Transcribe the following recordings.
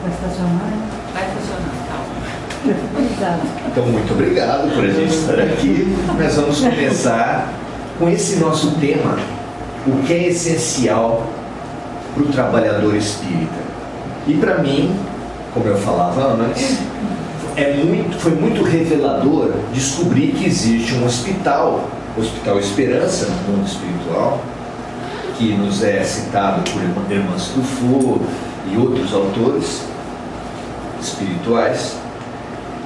Vai estacionar? Vai funcionar, calma. Então, muito obrigado por a gente estar aqui. Nós vamos começar com esse nosso tema, o que é essencial para o trabalhador espírita. E para mim, como eu falava antes, foi muito revelador descobrir que existe um hospital, Hospital Esperança, no mundo espiritual, que nos é citado por Irmãs Truffaut e outros autores espirituais,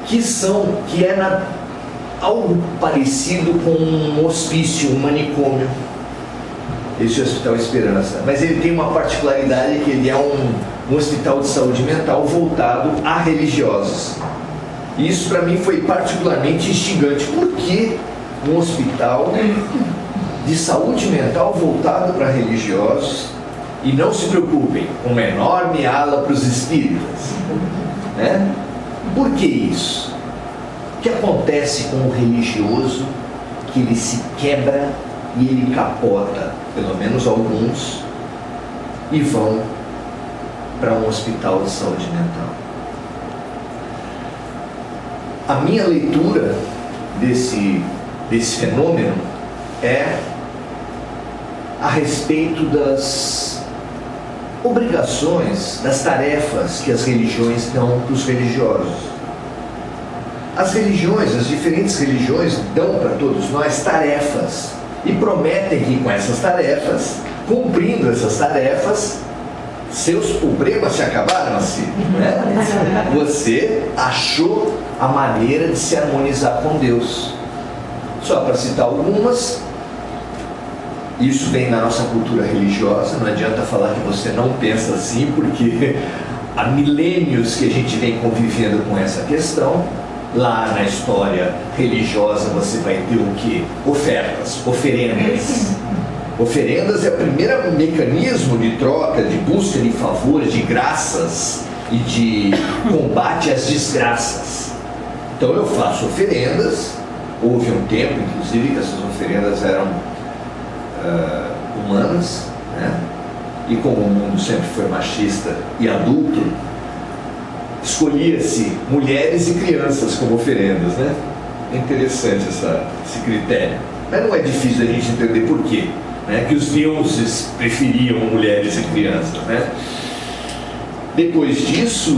que é algo parecido com um hospício, um manicômio, esse Hospital Esperança. Mas ele tem uma particularidade, que ele é um hospital de saúde mental voltado a religiosos. E isso para mim foi particularmente instigante. Por que um hospital de saúde mental voltado para religiosos? E não se preocupem, uma enorme ala para os espíritas, né? Por que isso? O que acontece com o religioso que ele se quebra e ele capota, pelo menos alguns, e vão para um hospital de saúde mental? A minha leitura desse fenômeno é a respeito das obrigações, das tarefas que as religiões dão para os religiosos. As religiões, as diferentes religiões dão para todos nós tarefas e prometem que com essas tarefas, cumprindo essas tarefas, seus problemas se acabaram assim, né? Você achou a maneira de se harmonizar com Deus. Só para citar algumas, isso vem na nossa cultura religiosa, não adianta falar que você não pensa assim, porque há milênios que a gente vem convivendo com essa questão. Lá na história religiosa você vai ter o que? Ofertas, oferendas. Oferendas é o primeiro mecanismo de troca, de busca de favores, de graças e de combate às desgraças. Então eu faço oferendas. Houve um tempo, inclusive, que essas oferendas eram humanas, né? E como o mundo sempre foi machista e adulto, escolhia-se mulheres e crianças como oferendas, né? É interessante esse critério. Mas não é difícil a gente entender por quê, né? Que os deuses preferiam mulheres e crianças, né? Depois disso,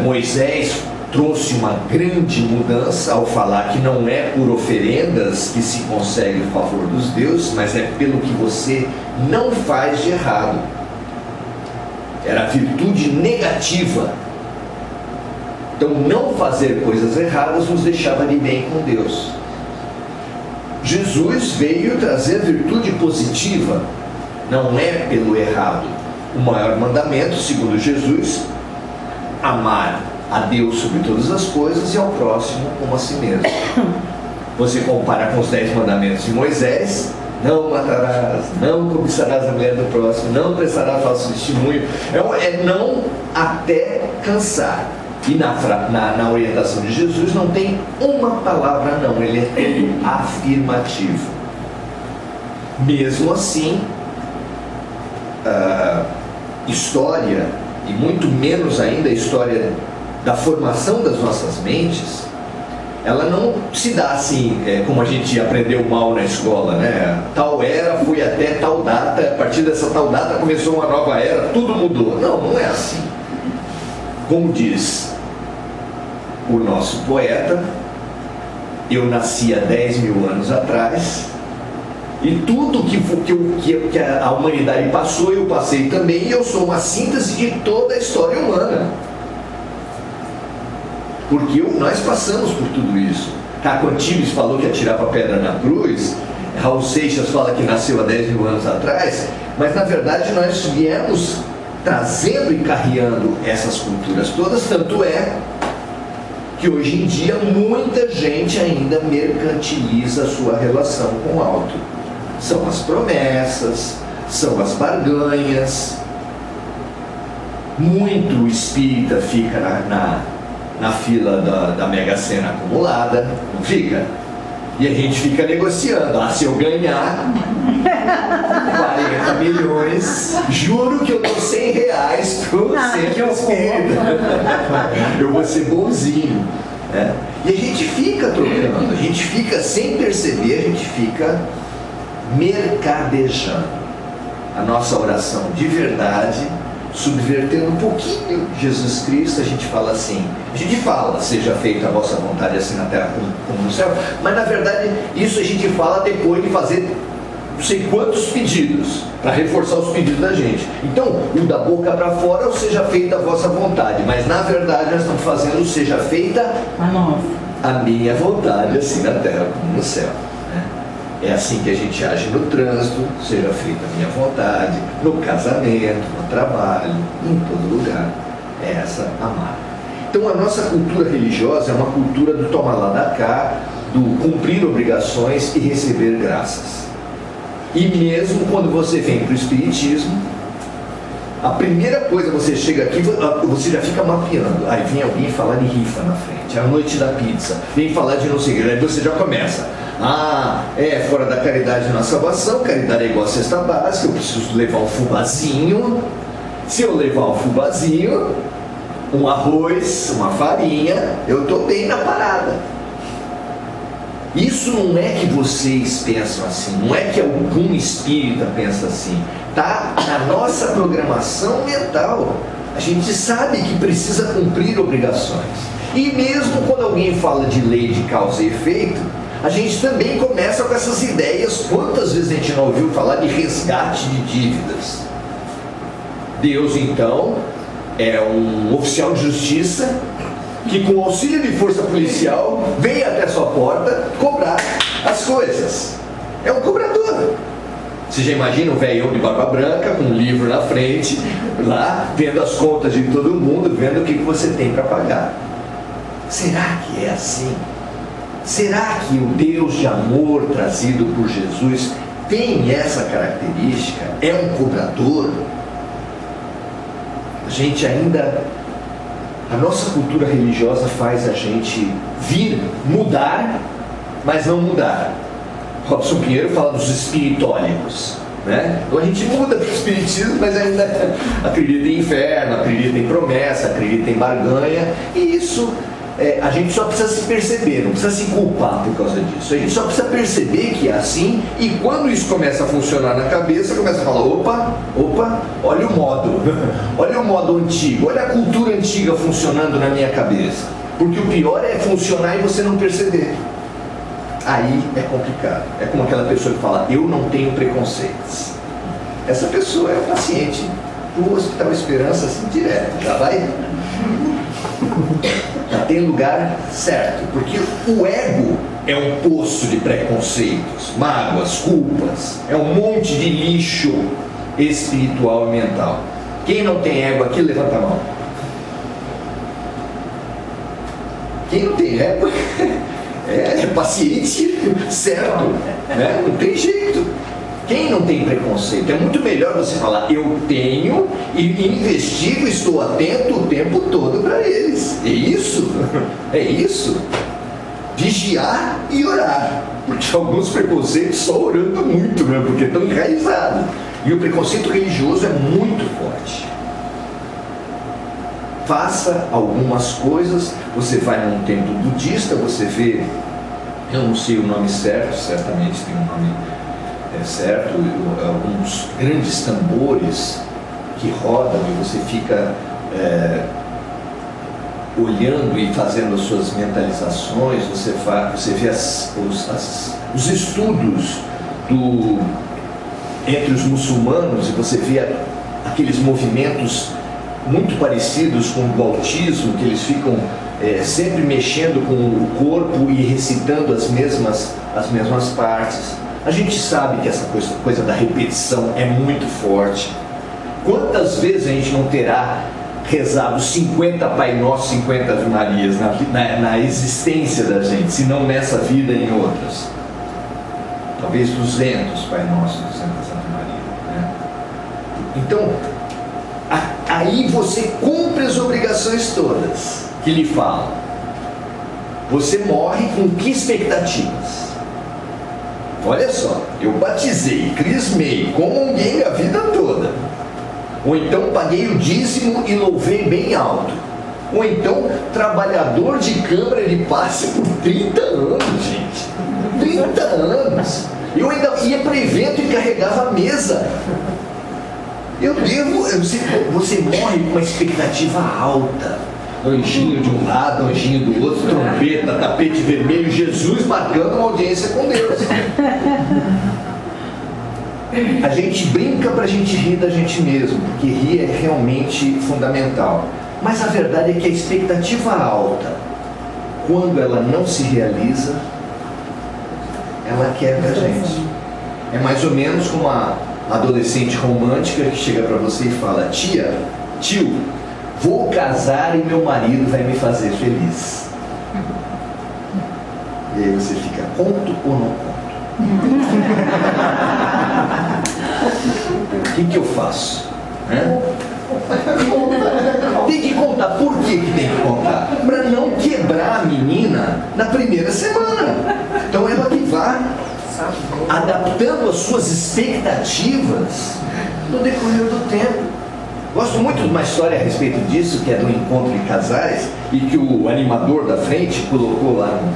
Moisés trouxe uma grande mudança ao falar que não é por oferendas que se consegue o favor dos deuses, mas é pelo que você não faz de errado. Era a virtude negativa. Então, não fazer coisas erradas nos deixava de bem com Deus. Jesus veio trazer virtude positiva, não é pelo errado. O maior mandamento, segundo Jesus, amar a Deus sobre todas as coisas e ao próximo como a si mesmo. Você compara com os 10 mandamentos de Moisés: não matarás, não cobiçarás a mulher do próximo, não prestarás falso testemunho. É não até cansar. E na orientação de Jesus não tem uma palavra não, ele é todo afirmativo. Mesmo assim, história, e muito menos ainda a história da formação das nossas mentes, ela não se dá assim, como a gente aprendeu mal na escola, né? Tal era foi até tal data, a partir dessa tal data começou uma nova era, tudo mudou. Não, não é assim. Como diz o nosso poeta, eu nasci há 10 mil anos atrás, e tudo que a humanidade passou, eu passei também, e eu sou uma síntese de toda a história humana. Porque nós passamos por tudo isso. Caco Antibes falou que atirava pedra na cruz, Raul Seixas fala que nasceu há 10 mil anos atrás, mas na verdade nós viemos trazendo e carreando essas culturas todas, tanto é que hoje em dia muita gente ainda mercantiliza a sua relação com o alto. São as promessas, são as barganhas. Muito espírita fica na fila da Mega Sena acumulada, não fica? E a gente fica negociando. Se eu ganhar 40 milhões, juro que eu dou 100 reais para você, que espírita. Eu vou ser bonzinho. Né? E a gente fica trocando, a gente fica sem perceber, a gente fica mercadejando a nossa oração de verdade, subvertendo um pouquinho Jesus Cristo. A gente fala assim, a gente fala, seja feita a vossa vontade assim na terra como no céu, mas na verdade isso a gente fala depois de fazer não sei quantos pedidos, para reforçar os pedidos da gente. Então, o da boca para fora, ou seja feita a vossa vontade, mas na verdade nós estamos fazendo seja feita a minha vontade, assim na terra como no céu. É assim que a gente age no trânsito, seja feita a minha vontade, no casamento, no trabalho, em todo lugar. É essa a marca. Então a nossa cultura religiosa é uma cultura do toma lá da cá, do cumprir obrigações e receber graças. E mesmo quando você vem para o Espiritismo, a primeira coisa, você chega aqui, você já fica mapeando. Aí vem alguém falar de rifa na frente, a noite da pizza, vem falar de não sei o que, aí você já começa. Fora da caridade na salvação, caridade é igual a cesta básica, eu preciso levar um fubazinho. Se eu levar um fubazinho, um arroz, uma farinha, eu estou bem na parada. Isso não é que vocês pensam assim, não é que algum espírita pensa assim, está na nossa programação mental. A gente sabe que precisa cumprir obrigações. E mesmo quando alguém fala de lei de causa e efeito, a gente também começa com essas ideias. Quantas vezes a gente não ouviu falar de resgate de dívidas? Deus, então, é um oficial de justiça que, com auxílio de força policial, vem até a sua porta cobrar as coisas. É um cobrador. Você já imagina um velhão de barba branca, com um livro na frente, lá, vendo as contas de todo mundo, vendo o que você tem para pagar. Será que é assim? Será que o Deus de amor trazido por Jesus tem essa característica? É um cobrador? A gente ainda... A nossa cultura religiosa faz a gente vir mudar, mas não mudar. Robson Pinheiro fala dos espiritólicos, né? Então a gente muda para o espiritismo, mas ainda acredita em inferno, acredita em promessa, acredita em barganha. E isso a gente só precisa se perceber, não precisa se culpar por causa disso. A gente só precisa perceber que é assim, e quando isso começa a funcionar na cabeça, começa a falar, opa, olha o modo, olha o modo antigo, olha a cultura antiga funcionando na minha cabeça. Porque o pior é funcionar e você não perceber. Aí é complicado. É como aquela pessoa que fala, eu não tenho preconceitos. Essa pessoa é o paciente do Hospital Esperança, assim, direto, já vai... Já tem lugar certo, porque o ego é um poço de preconceitos, mágoas, culpas, é um monte de lixo espiritual e mental. Quem não tem ego aqui, levanta a mão. Quem não tem ego é paciente certo, né? Não tem jeito. Quem não tem preconceito? É muito melhor você falar, eu tenho, e investigo, estou atento o tempo todo para eles. É isso? É isso? Vigiar e orar. Porque alguns preconceitos só orando muito, né? Porque estão enraizados. E o preconceito religioso é muito forte. Faça algumas coisas, você vai num templo budista, você vê, eu não sei o nome certo, certamente tem um nome certo, alguns grandes tambores que rodam e você fica olhando e fazendo as suas mentalizações, você vê os estudos entre os muçulmanos, e você vê aqueles movimentos muito parecidos com o do autismo, que eles ficam sempre mexendo com o corpo e recitando as mesmas partes. A gente sabe que essa coisa da repetição é muito forte. Quantas vezes a gente não terá rezado 50 Pai Nosso, 50 Ave Marias na existência da gente, se não nessa vida e em outras? Talvez 200 Pai Nosso, 200 Ave Maria, né? Então, aí você cumpre as obrigações todas que lhe falam. Você morre com que expectativas? Olha só, eu batizei, crismei, comunguei a vida toda. Ou então paguei o dízimo e louvei bem alto. Ou então, trabalhador de câmara, ele passa por 30 anos, gente. 30 anos. Eu ainda ia para evento e carregava a mesa. Você morre com uma expectativa alta. Anjinho de um lado, anjinho do outro, trombeta, tapete vermelho, Jesus marcando uma audiência com Deus. A gente brinca para a gente rir da gente mesmo, porque rir é realmente fundamental. Mas a verdade é que a expectativa alta, quando ela não se realiza, ela quebra a gente. É mais ou menos como a adolescente romântica que chega para você e fala: tia, tio, vou casar e meu marido vai me fazer feliz. E aí você fica, conto ou não conto? O que eu faço? Tem que contar. Por que tem que contar? Para não quebrar a menina na primeira semana. Então ela que vá adaptando as suas expectativas no decorrer do tempo. Gosto muito de uma história a respeito disso, que é do encontro de casais, e que o animador da frente colocou lá no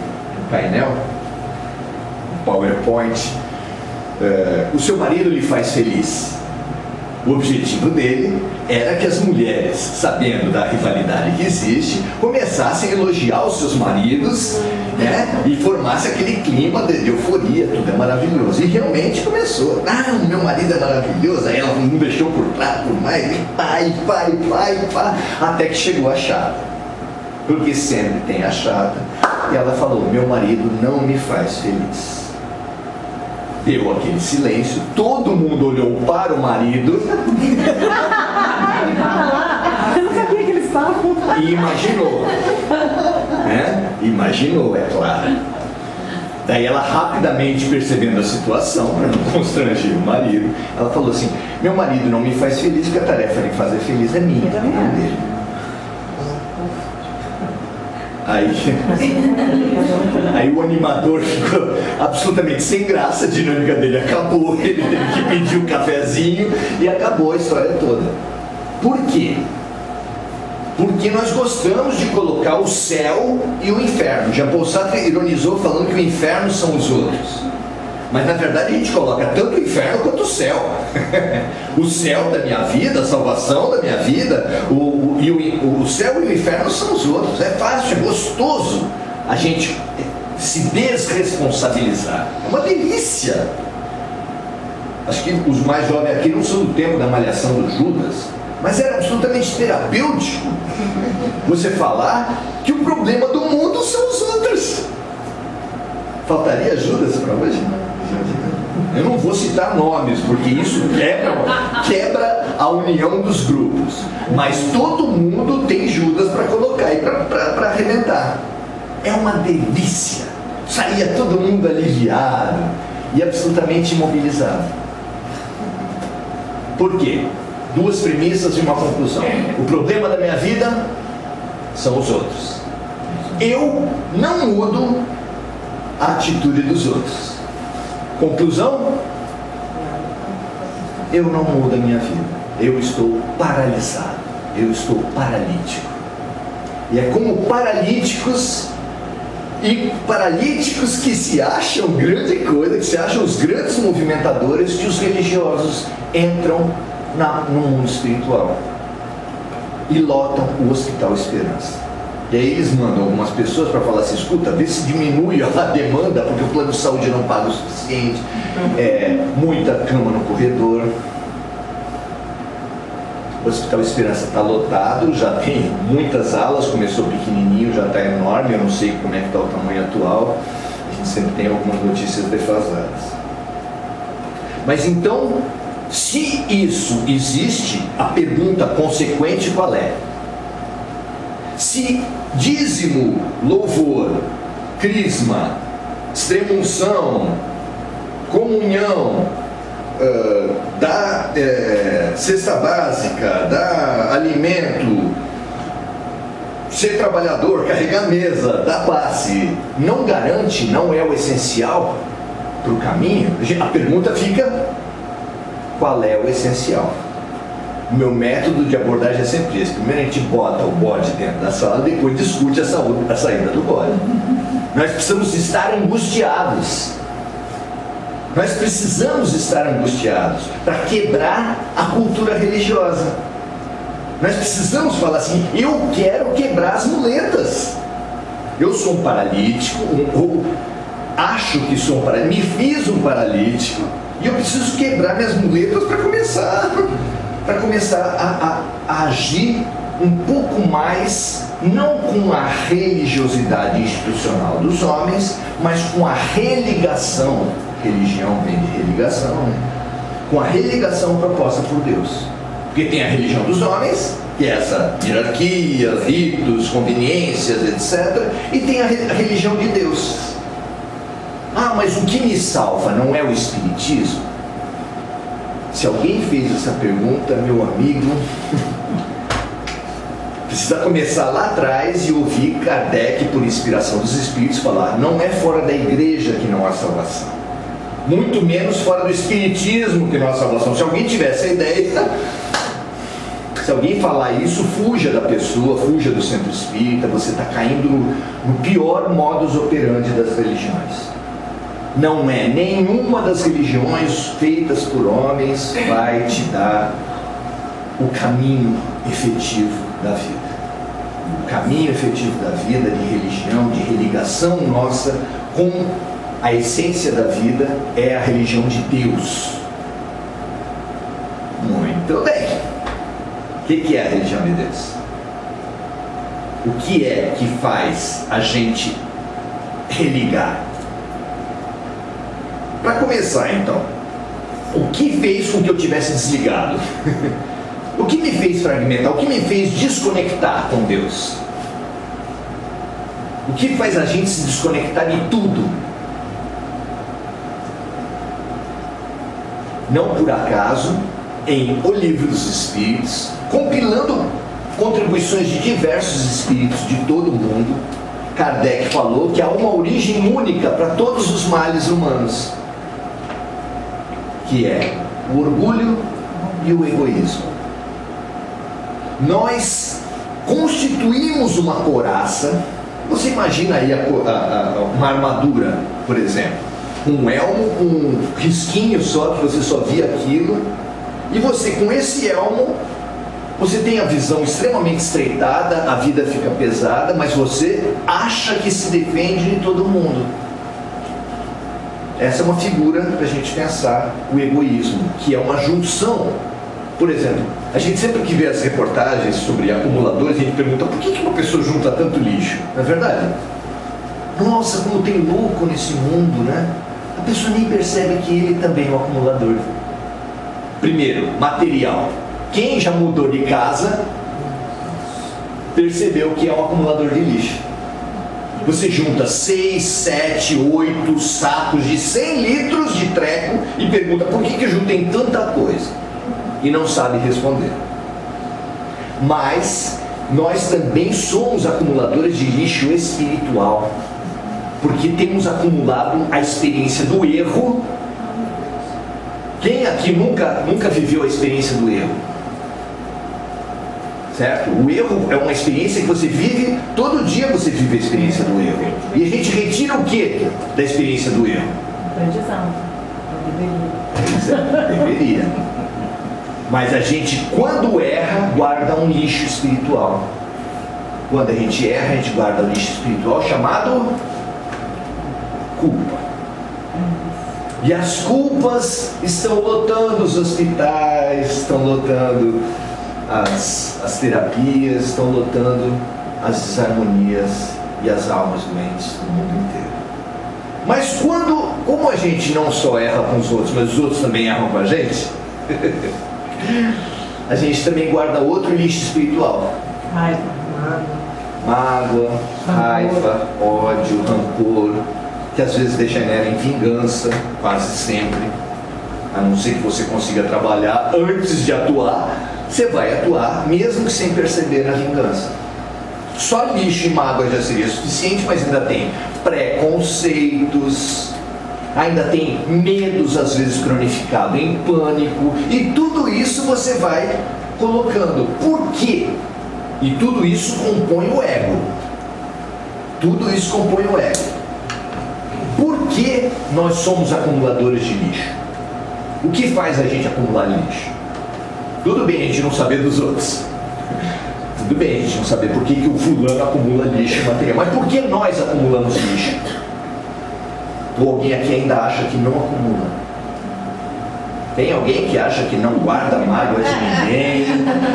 painel, no PowerPoint. O seu marido lhe faz feliz. O objetivo dele era que as mulheres, sabendo da rivalidade que existe, começassem a elogiar os seus maridos, né? E formasse aquele clima de euforia, tudo é maravilhoso. E realmente começou. O meu marido é maravilhoso. Aí ela não deixou por trás, por mais, e pá, até que chegou a chata. Porque sempre tem a chata. E ela falou: meu marido não me faz feliz. Deu aquele silêncio, todo mundo olhou para o marido. Eu não sabia que eles estavam. E imaginou. Imaginou, é claro. Daí ela, rapidamente percebendo a situação, para não constranger o marido, ela falou assim: meu marido não me faz feliz, porque a tarefa de fazer feliz é minha, não dele. Aí o animador ficou absolutamente sem graça, a dinâmica dele acabou, ele teve que pedir um cafezinho e acabou a história toda. Por quê? Porque nós gostamos de colocar o céu e o inferno. Jean Paul Sartre ironizou falando que o inferno são os outros. Mas na verdade a gente coloca tanto o inferno quanto o céu. O céu da minha vida, a salvação da minha vida, o céu e o inferno são os outros. É fácil, é gostoso a gente se desresponsabilizar. É uma delícia. Acho que os mais jovens aqui não são do tempo da malhação do Judas, mas era absolutamente terapêutico você falar que o problema do mundo são os outros. Faltaria Judas para hoje? Eu não vou citar nomes, porque isso quebra a união dos grupos. Mas todo mundo tem Judas para colocar e para arrebentar. É uma delícia. Saía todo mundo aliviado e absolutamente imobilizado. Por quê? Duas premissas e uma conclusão. O problema da minha vida são os outros. Eu não mudo a atitude dos outros. Conclusão? Eu não mudo a minha vida. Eu estou paralisado. Eu estou paralítico. E é como paralíticos que se acham grande coisa, que se acham os grandes movimentadores, que os religiosos entram no mundo espiritual e lotam o Hospital Esperança. E aí eles mandam algumas pessoas para falar assim: escuta, vê se diminui a demanda, porque o plano de saúde não paga o suficiente, muita cama no corredor. O Hospital Esperança está lotado, já tem muitas alas, começou pequenininho, já está enorme, eu não sei como é que está o tamanho atual, a gente sempre tem algumas notícias defasadas. Mas então, se isso existe, a pergunta consequente qual é? Se dízimo, louvor, crisma, extrema-unção, comunhão, dar cesta básica, dar alimento, ser trabalhador, carregar mesa, dar passe, não garante, não é o essencial, para o caminho, a pergunta fica: qual é o essencial? O meu método de abordagem é sempre esse: primeiro a gente bota o bode dentro da sala, depois discute a saída do bode. Nós precisamos estar angustiados. Nós precisamos estar angustiados para quebrar a cultura religiosa. Nós precisamos falar assim: eu quero quebrar as muletas. Eu sou um paralítico, ou acho que sou um paralítico, me fiz um paralítico, e eu preciso quebrar minhas muletas para começar a agir um pouco mais, não com a religiosidade institucional dos homens, mas com a religação. Religião vem de religação, né? Com a religação proposta por Deus. Porque tem a religião dos homens, que é essa hierarquia, ritos, conveniências, etc. E tem a religião de Deus. Ah, mas o que me salva não é o espiritismo? Se alguém fez essa pergunta, meu amigo, precisa começar lá atrás e ouvir Kardec, por inspiração dos espíritos, falar: não é fora da igreja que não há salvação. Muito menos fora do espiritismo que não há salvação. Se alguém tiver essa ideia, se alguém falar isso, fuja da pessoa, fuja do centro espírita. Você está caindo no pior modus operandi das religiões. Não é nenhuma das religiões feitas por homens vai te dar o caminho efetivo da vida. O caminho efetivo da vida, de religião, de religação nossa com a essência da vida, é a religião de Deus. Muito bem. O que é a religião de Deus? O que é que faz a gente religar? Para começar, então, o que fez com que eu tivesse desligado? O que me fez fragmentar? O que me fez desconectar com Deus? O que faz a gente se desconectar de tudo? Não por acaso, em O Livro dos Espíritos, compilando contribuições de diversos espíritos de todo o mundo, Kardec falou que há uma origem única para todos os males humanos, que é o orgulho e o egoísmo. Nós constituímos uma couraça. Você imagina aí uma armadura, por exemplo, um elmo com um risquinho só, que você só via aquilo, e você com esse elmo, você tem a visão extremamente estreitada, a vida fica pesada, mas você acha que se defende de todo mundo. Essa é uma figura para a gente pensar o egoísmo, que é uma junção. Por exemplo, a gente sempre que vê as reportagens sobre acumuladores, a gente pergunta: por que uma pessoa junta tanto lixo? Não é verdade? Nossa, como tem louco nesse mundo, né? A pessoa nem percebe que ele também é um acumulador. Primeiro, material. Quem já mudou de casa percebeu que é um acumulador de lixo. Você junta 6, 7, 8 sacos de 100 litros de treco e pergunta: por que eu juntei tanta coisa? E não sabe responder. Mas nós também somos acumuladores de lixo espiritual, porque temos acumulado a experiência do erro. Quem aqui nunca viveu a experiência do erro? Certo? O erro é uma experiência que você vive, todo dia você vive a experiência do erro. E a gente retira o que da experiência do erro? Aprendizado. Deveria. Mas a gente, quando erra, guarda um lixo espiritual. Quando a gente erra, a gente guarda um lixo espiritual chamado culpa. E as culpas estão lotando os hospitais, estão lotando as terapias, estão lotando as desarmonias e as almas doentes no mundo inteiro. Mas como a gente não só erra com os outros, mas os outros também erram com a gente, a gente também guarda outro lixo espiritual. Mágoa, raiva, ódio, rancor, que às vezes degenera em vingança, quase sempre. A não ser que você consiga trabalhar antes de atuar, você vai atuar mesmo que sem perceber na vingança. Só lixo e mágoa já seria suficiente, mas ainda tem preconceitos, ainda tem medos às vezes cronificados em pânico, e tudo isso você vai colocando. Por quê? E tudo isso compõe o ego. Tudo isso compõe o ego. Por que nós somos acumuladores de lixo? O que faz a gente acumular lixo? Tudo bem a gente não saber dos outros. Tudo bem a gente não saber por que o fulano acumula lixo material. Mas por que nós acumulamos lixo? Ou alguém aqui ainda acha que não acumula? Tem alguém que acha que não guarda mágoa de ninguém,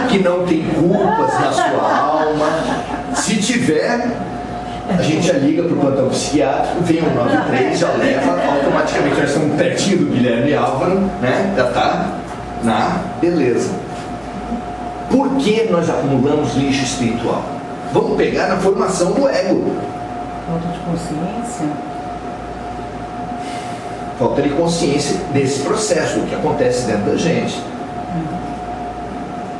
que não tem culpas na sua alma? Se tiver, a gente já liga para o plantão psiquiátrico, vem o 93, já leva, automaticamente nós estamos pertinho do Guilherme Álvaro, né? Já está na beleza. Por que nós acumulamos lixo espiritual? Vamos pegar na formação do ego. Falta de consciência. Falta de consciência desse processo, o que acontece dentro da gente.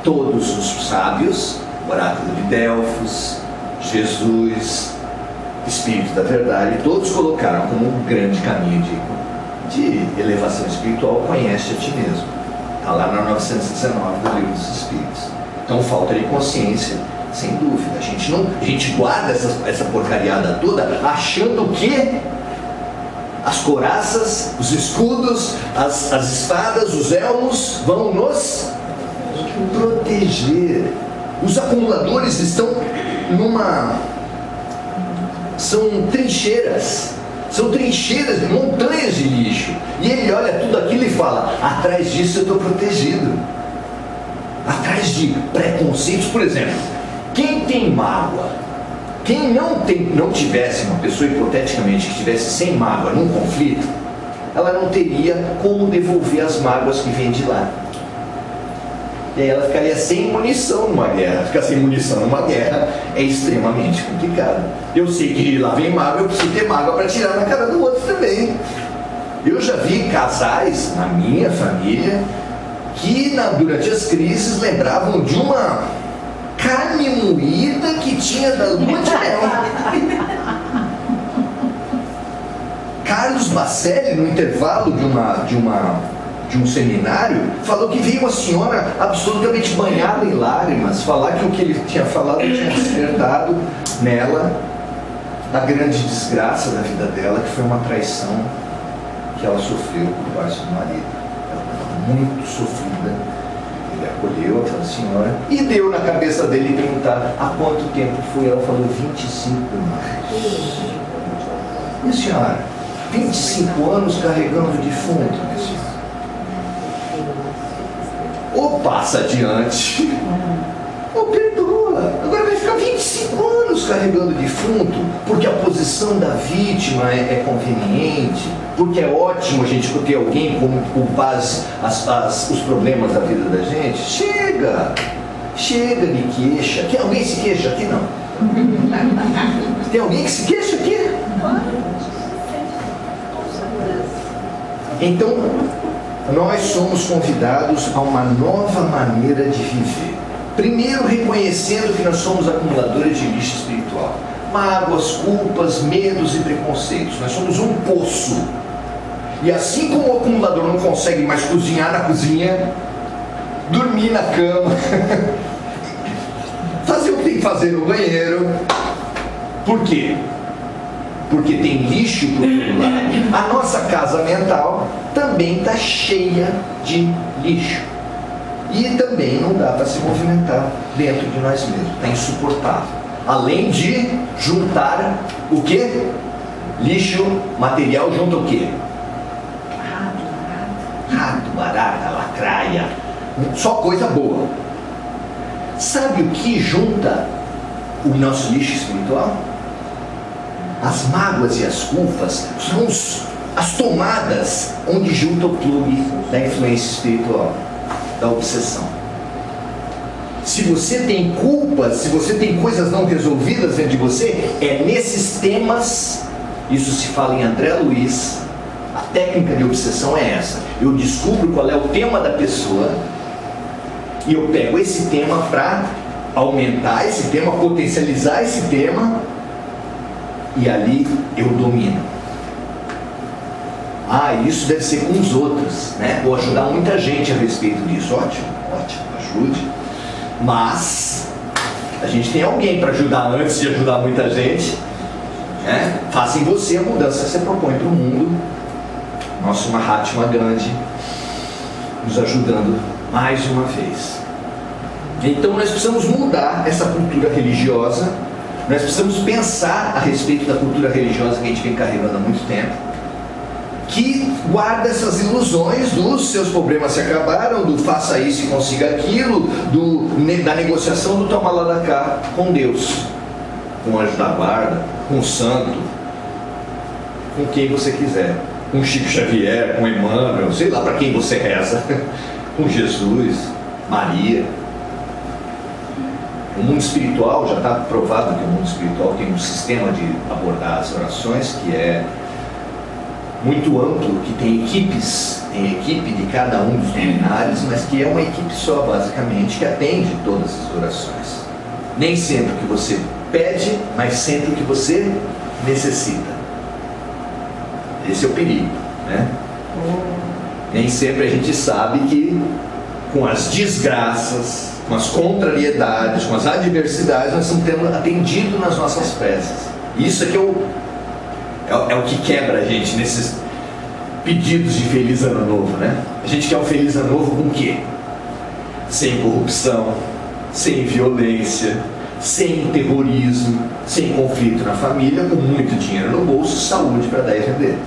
Todos os sábios, Oráculo de Delfos, Jesus, Espírito da Verdade, todos colocaram como um grande caminho de elevação espiritual: conhece a ti mesmo. Está lá na 919 do Livro dos Espíritos. Então, falta de consciência, sem dúvida. A gente guarda essa porcariada toda achando que as couraças, os escudos, as espadas, os elmos vão nos proteger. Os acumuladores estão são trincheiras de montanhas de lixo, e ele olha tudo aquilo e fala: atrás disso eu estou protegido. Atrás de preconceitos, por exemplo, quem tem mágoa, quem não tivesse uma pessoa, hipoteticamente, que estivesse sem mágoa num conflito, ela não teria como devolver as mágoas que vêm de lá. E aí ela ficaria sem munição numa guerra. Ficar sem munição numa guerra é extremamente complicado. Eu sei que lá vem mágoa, eu preciso ter mágoa para tirar na cara do outro também. Eu já vi casais na minha família que durante as crises lembravam de uma carne moída que tinha da lua de mel. Carlos Bacelli, no intervalo de um seminário, falou que veio uma senhora absolutamente banhada em lágrimas falar que o que ele tinha falado tinha despertado nela a grande desgraça da vida dela, que foi uma traição que ela sofreu por parte do marido. Ela estava muito sofrida. Ele acolheu aquela senhora e deu na cabeça dele perguntar há quanto tempo foi. Ela falou 25 anos. E a senhora, 25 anos carregando defunto, minha senhora? Ou passa adiante, ou perdoa. Agora vai ficar 25 anos carregando defunto, porque a posição da vítima é conveniente, porque é ótimo a gente ter alguém como culpar os problemas da vida da gente. Chega de queixa. Tem alguém que se queixa aqui? Não. Tem alguém que se queixa aqui? Então, nós somos convidados a uma nova maneira de viver. Primeiro, reconhecendo que nós somos acumuladores de lixo espiritual. Mágoas, culpas, medos e preconceitos. Nós somos um poço. E assim como o acumulador não consegue mais cozinhar na cozinha, dormir na cama, fazer o que tem que fazer no banheiro. Por quê? Porque tem lixo para todo lado. A nossa casa mental também está cheia de lixo. E também não dá para se movimentar dentro de nós mesmos. Está insuportável. Além de juntar o quê? Lixo material junto o quê? Rato, barata, lacraia. Só coisa boa. Sabe o que junta o nosso lixo espiritual? As mágoas e as culpas são as tomadas onde junta o plugue da influência espiritual, da obsessão. Se você tem culpas, se você tem coisas não resolvidas dentro de você, é nesses temas. Isso se fala em André Luiz. A técnica de obsessão é essa: eu descubro qual é o tema da pessoa e eu pego esse tema para aumentar esse tema, potencializar esse tema, e ali eu domino. isso deve ser com os outros, né? Vou ajudar muita gente a respeito disso. Ótimo, ajude. Mas a gente tem alguém para ajudar antes de ajudar muita gente, né? Faça em você a mudança que você propõe para o mundo. Nosso Mahatma Gandhi nos ajudando mais uma vez. Então nós precisamos mudar essa cultura religiosa. Nós precisamos pensar a respeito da cultura religiosa que a gente vem carregando há muito tempo, que guarda essas ilusões dos seus problemas se acabaram, do faça isso e consiga aquilo, da negociação do toma lá da cá com Deus, com o anjo da guarda, com o santo, com quem você quiser, com Chico Xavier, com Emmanuel, sei lá para quem você reza, com Jesus, Maria. O mundo espiritual, já está provado que o mundo espiritual tem um sistema de abordar as orações que é muito amplo, que tem equipes, tem equipe de cada um dos luminares, mas que é uma equipe só, basicamente, que atende todas as orações. Nem sempre o que você pede, mas sempre o que você necessita. Esse é o perigo, né? Nem sempre a gente sabe que com as desgraças, com as contrariedades, com as adversidades, nós estamos tendo atendido nas nossas preces. Isso é que é o que quebra a gente nesses pedidos de feliz ano novo, né? A gente quer um feliz ano novo com o quê? Sem corrupção, sem violência, sem terrorismo, sem conflito na família, com muito dinheiro no bolso, saúde para dar e vender.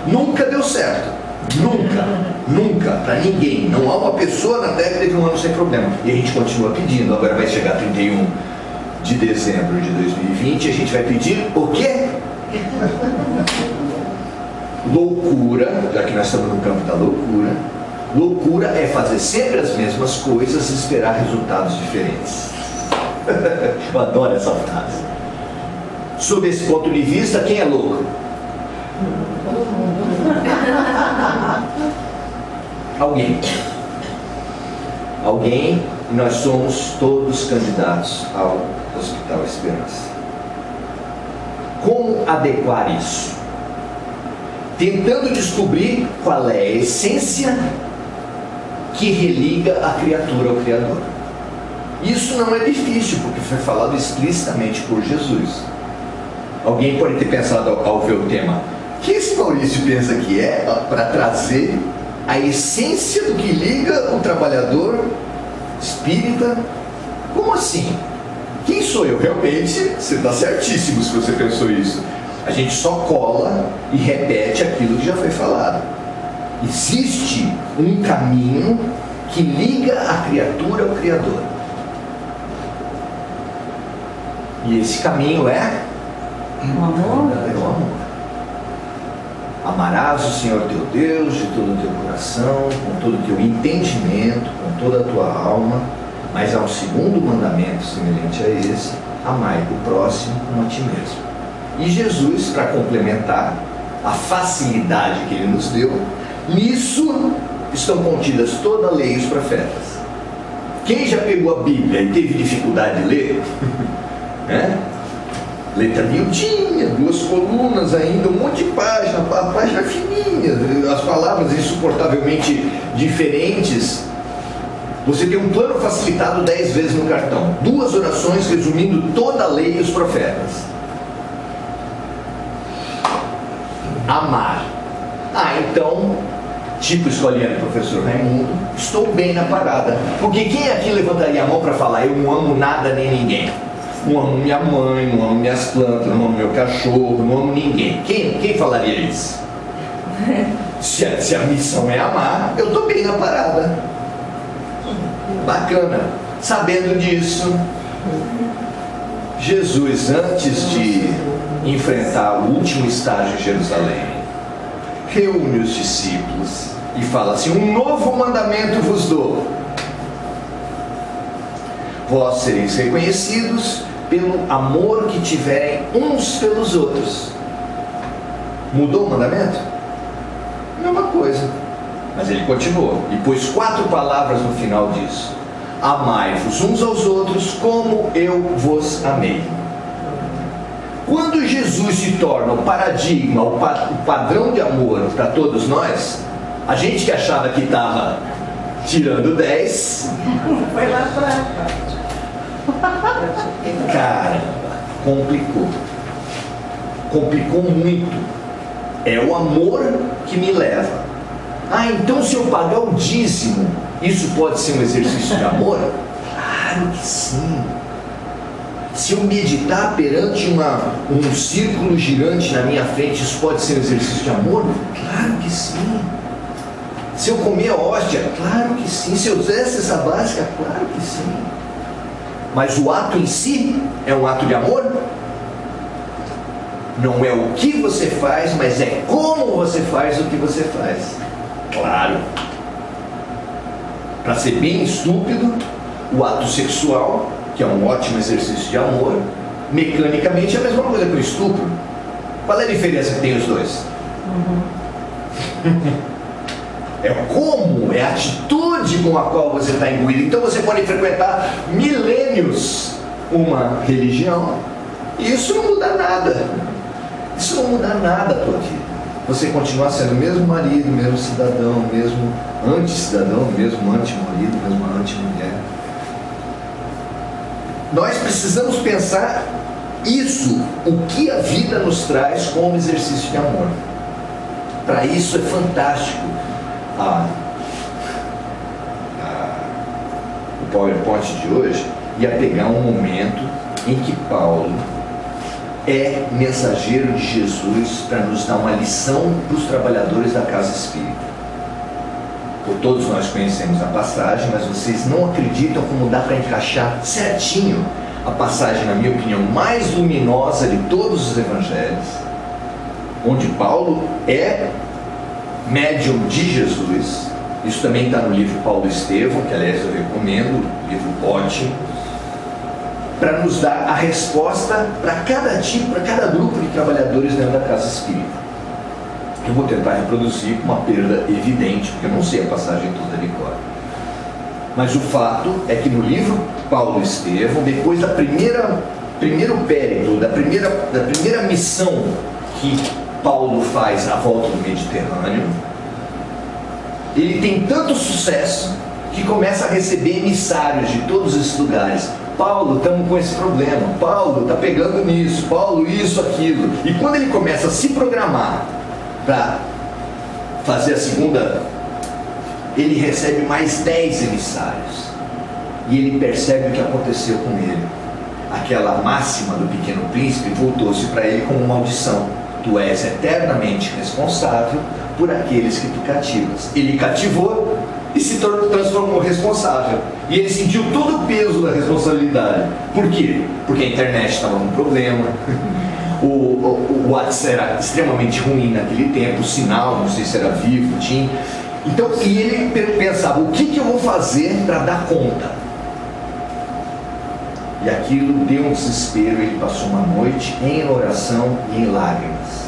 Nunca deu certo. Nunca, para ninguém. Não há uma pessoa na Terra que teve um ano sem problema. E a gente continua pedindo. Agora vai chegar 31 de dezembro de 2020 e a gente vai pedir o quê? Loucura, já que nós estamos no campo da loucura. Loucura é fazer sempre as mesmas coisas e esperar resultados diferentes. Eu adoro essa frase. Sob esse ponto de vista, quem é louco? Alguém, e nós somos todos candidatos ao Hospital Esperança. Como adequar isso? Tentando descobrir qual é a essência que religa a criatura ao Criador. Isso não é difícil, porque foi falado explicitamente por Jesus. Alguém pode ter pensado ao ver o tema, o que esse Maurício pensa que é para trazer a essência do que liga o trabalhador espírita? Como assim? Quem sou eu? Realmente, você está certíssimo se você pensou isso. A gente só cola e repete aquilo que já foi falado. Existe um caminho que liga a criatura ao Criador. E esse caminho é o amor. É o amor. Amarás o Senhor teu Deus de todo o teu coração, com todo o teu entendimento, com toda a tua alma. Mas há um segundo mandamento semelhante a esse: amai o próximo como a ti mesmo. E Jesus, para complementar a facilidade que Ele nos deu, nisso estão contidas toda a lei e os profetas. Quem já pegou a Bíblia e teve dificuldade de ler, né? Letra miudinha, 2 colunas ainda, um monte de página, a página fininha, as palavras insuportavelmente diferentes. Você tem um plano facilitado 10 vezes no cartão, 2 orações resumindo toda a lei e os profetas. Amar. Então, tipo escolinha do professor Raimundo, estou bem na parada. Porque quem aqui levantaria a mão para falar, eu não amo nada nem ninguém? Não amo minha mãe, não amo minhas plantas, não amo meu cachorro, não amo ninguém. Quem falaria isso? Se a missão é amar, eu estou bem na parada. Bacana. Sabendo disso, Jesus, antes de enfrentar o último estágio em Jerusalém, reúne os discípulos e fala assim: um novo mandamento vos dou: vós sereis reconhecidos pelo amor que tiverem uns pelos outros. Mudou o mandamento? Mesma coisa. Mas ele continuou e pôs 4 palavras no final disso: amai-vos uns aos outros como eu vos amei. Quando Jesus se torna o paradigma, o padrão de amor para todos nós, a gente que achava que estava tirando 10, Foi lá pra... caramba, complicou. Complicou muito. É o amor que me leva. Ah, então se eu pagar o dízimo, isso pode ser um exercício de amor? Claro que sim. Se eu meditar perante um círculo girante na minha frente, isso pode ser um exercício de amor? Claro que sim. Se eu comer a hóstia? Claro que sim. Se eu usar essa básica? Claro que sim. Mas o ato em si é um ato de amor? Não é o que você faz, mas é como você faz o que você faz. Claro. Para ser bem estúpido, o ato sexual, que é um ótimo exercício de amor, mecanicamente é a mesma coisa que o estupro. Qual é a diferença que tem os dois? É como, é a atitude com a qual você está imbuído. Então você pode frequentar milênios uma religião e isso não muda nada. Isso não muda nada a tua vida. Você continuar sendo o mesmo marido, o mesmo cidadão, o mesmo anti-cidadão, o mesmo anti-marido, o mesmo anti-mulher. Nós precisamos pensar isso, o que a vida nos traz como exercício de amor. Para isso é fantástico. O PowerPoint de hoje ia pegar um momento em que Paulo é mensageiro de Jesus para nos dar uma lição para os trabalhadores da casa espírita. Todos nós conhecemos a passagem, mas vocês não acreditam como dá para encaixar certinho a passagem, na minha opinião, mais luminosa de todos os evangelhos, onde Paulo é médium de Jesus. Isso também está no livro Paulo Estevão, que aliás eu recomendo, livro ótimo, para nos dar a resposta para cada tipo, para cada grupo de trabalhadores dentro da casa espírita. Eu vou tentar reproduzir com uma perda evidente, porque eu não sei a passagem toda de cor. Mas o fato é que no livro Paulo Estevão, depois da primeiro périplo, da primeira missão que Paulo faz à volta do Mediterrâneo, ele tem tanto sucesso que começa a receber emissários de todos esses lugares. Paulo, estamos com esse problema. Paulo, está pegando nisso. Paulo, isso, aquilo. E quando ele começa a se programar para fazer a segunda, ele recebe mais 10 emissários. E ele percebe o que aconteceu com ele. Aquela máxima do Pequeno Príncipe voltou-se para ele como uma maldição. Tu és eternamente responsável por aqueles que tu cativas. Ele cativou e se transformou responsável. E ele sentiu todo o peso da responsabilidade. Por quê? Porque a internet estava com problema. O WhatsApp era extremamente ruim naquele tempo. O sinal, não sei se era vivo, tinha. Então, e ele pensava, o que eu vou fazer para dar conta? E aquilo deu um desespero. Ele passou uma noite em oração e em lágrimas.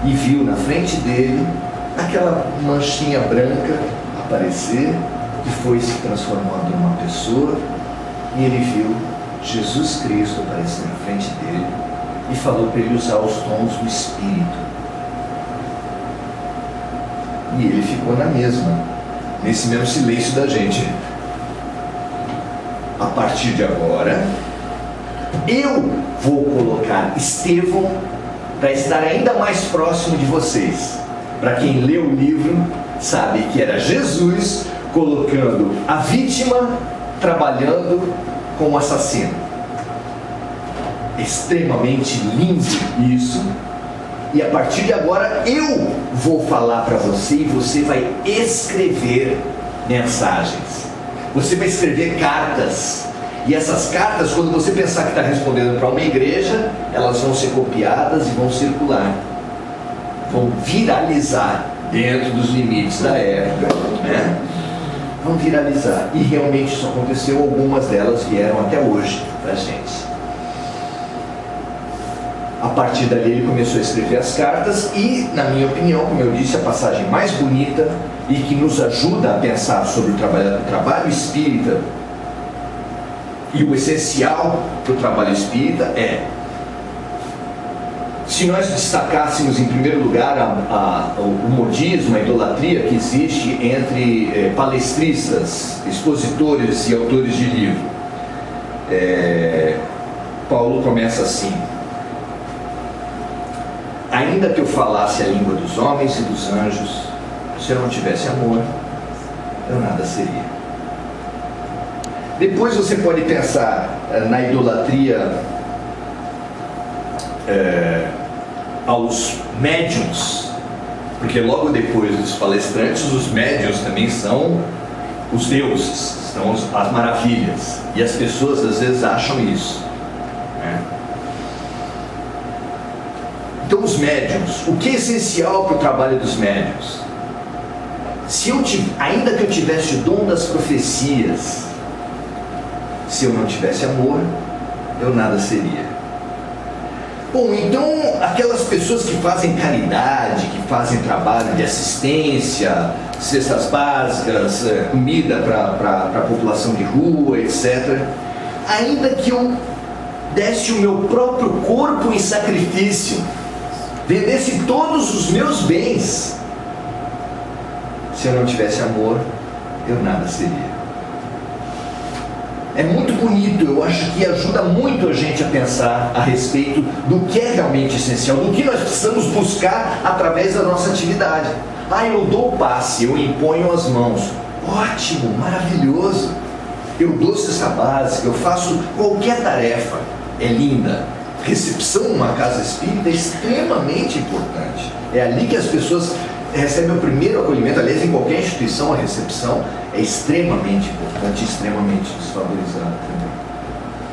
E viu na frente dele aquela manchinha branca aparecer e foi se transformando numa pessoa. E ele viu Jesus Cristo aparecer na frente dele e falou para ele usar os dons do Espírito. E ele ficou na mesma, nesse mesmo silêncio da gente. A partir de agora, eu vou colocar Estevão para estar ainda mais próximo de vocês. Para quem lê o livro, sabe que era Jesus colocando a vítima trabalhando como assassino. Extremamente lindo isso. E a partir de agora eu vou falar para você e você vai escrever mensagens. Você vai escrever cartas. E essas cartas, quando você pensar que está respondendo para uma igreja, elas vão ser copiadas e vão circular. Vão viralizar dentro dos limites da época, né? Vão viralizar. E realmente isso aconteceu, algumas delas vieram até hoje para a gente. A partir dali ele começou a escrever as cartas e, na minha opinião, como eu disse, a passagem mais bonita e que nos ajuda a pensar sobre o trabalho espírita e o essencial para o trabalho espírita é: se nós destacássemos em primeiro lugar o modismo, a idolatria que existe entre palestristas, expositores e autores de livro, Paulo começa assim: ainda que eu falasse a língua dos homens e dos anjos, se eu não tivesse amor, eu nada seria. Depois você pode pensar na idolatria aos médiuns, porque logo depois dos palestrantes, os médiuns também são os deuses, são as maravilhas, e as pessoas às vezes acham isso, né? Então os médiuns, o que é essencial para o trabalho dos médiuns? Ainda que eu tivesse o dom das profecias, se eu não tivesse amor, eu nada seria. Bom, então aquelas pessoas que fazem caridade, que fazem trabalho de assistência, cestas básicas, comida para a população de rua, etc., ainda que eu desse o meu próprio corpo em sacrifício, vendesse todos os meus bens, se eu não tivesse amor, eu nada seria. É muito bonito, eu acho que ajuda muito a gente a pensar a respeito do que é realmente essencial, do que nós precisamos buscar através da nossa atividade. Eu dou o passe, eu imponho as mãos. Ótimo, maravilhoso. Eu dou cesta básica, eu faço qualquer tarefa. É linda. Recepção numa casa espírita é extremamente importante. É ali que as pessoas recebem o primeiro acolhimento. Aliás, em qualquer instituição, a recepção é extremamente importante, extremamente desvalorizada também.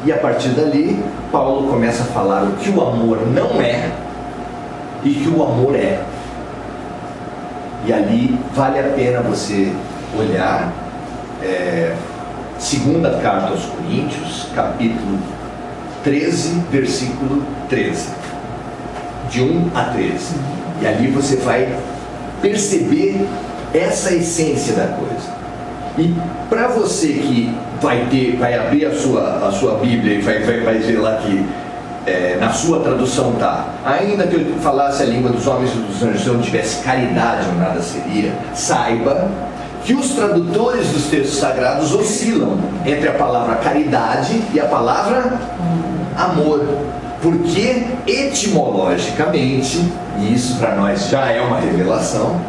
E a partir dali, Paulo começa a falar o que o amor não é e que o amor é. E ali vale a pena você olhar segunda carta aos Coríntios, capítulo 13, versículo 13, de 1 a 13. E ali você vai perceber essa essência da coisa. E para você que vai abrir a sua Bíblia e vai ver lá que na sua tradução tá: ainda que eu falasse a língua dos homens e dos anjos, se eu não tivesse caridade, eu nada seria. Saiba que os tradutores dos textos sagrados oscilam entre a palavra caridade e a palavra amor, porque etimologicamente, e isso para nós já é uma revelação,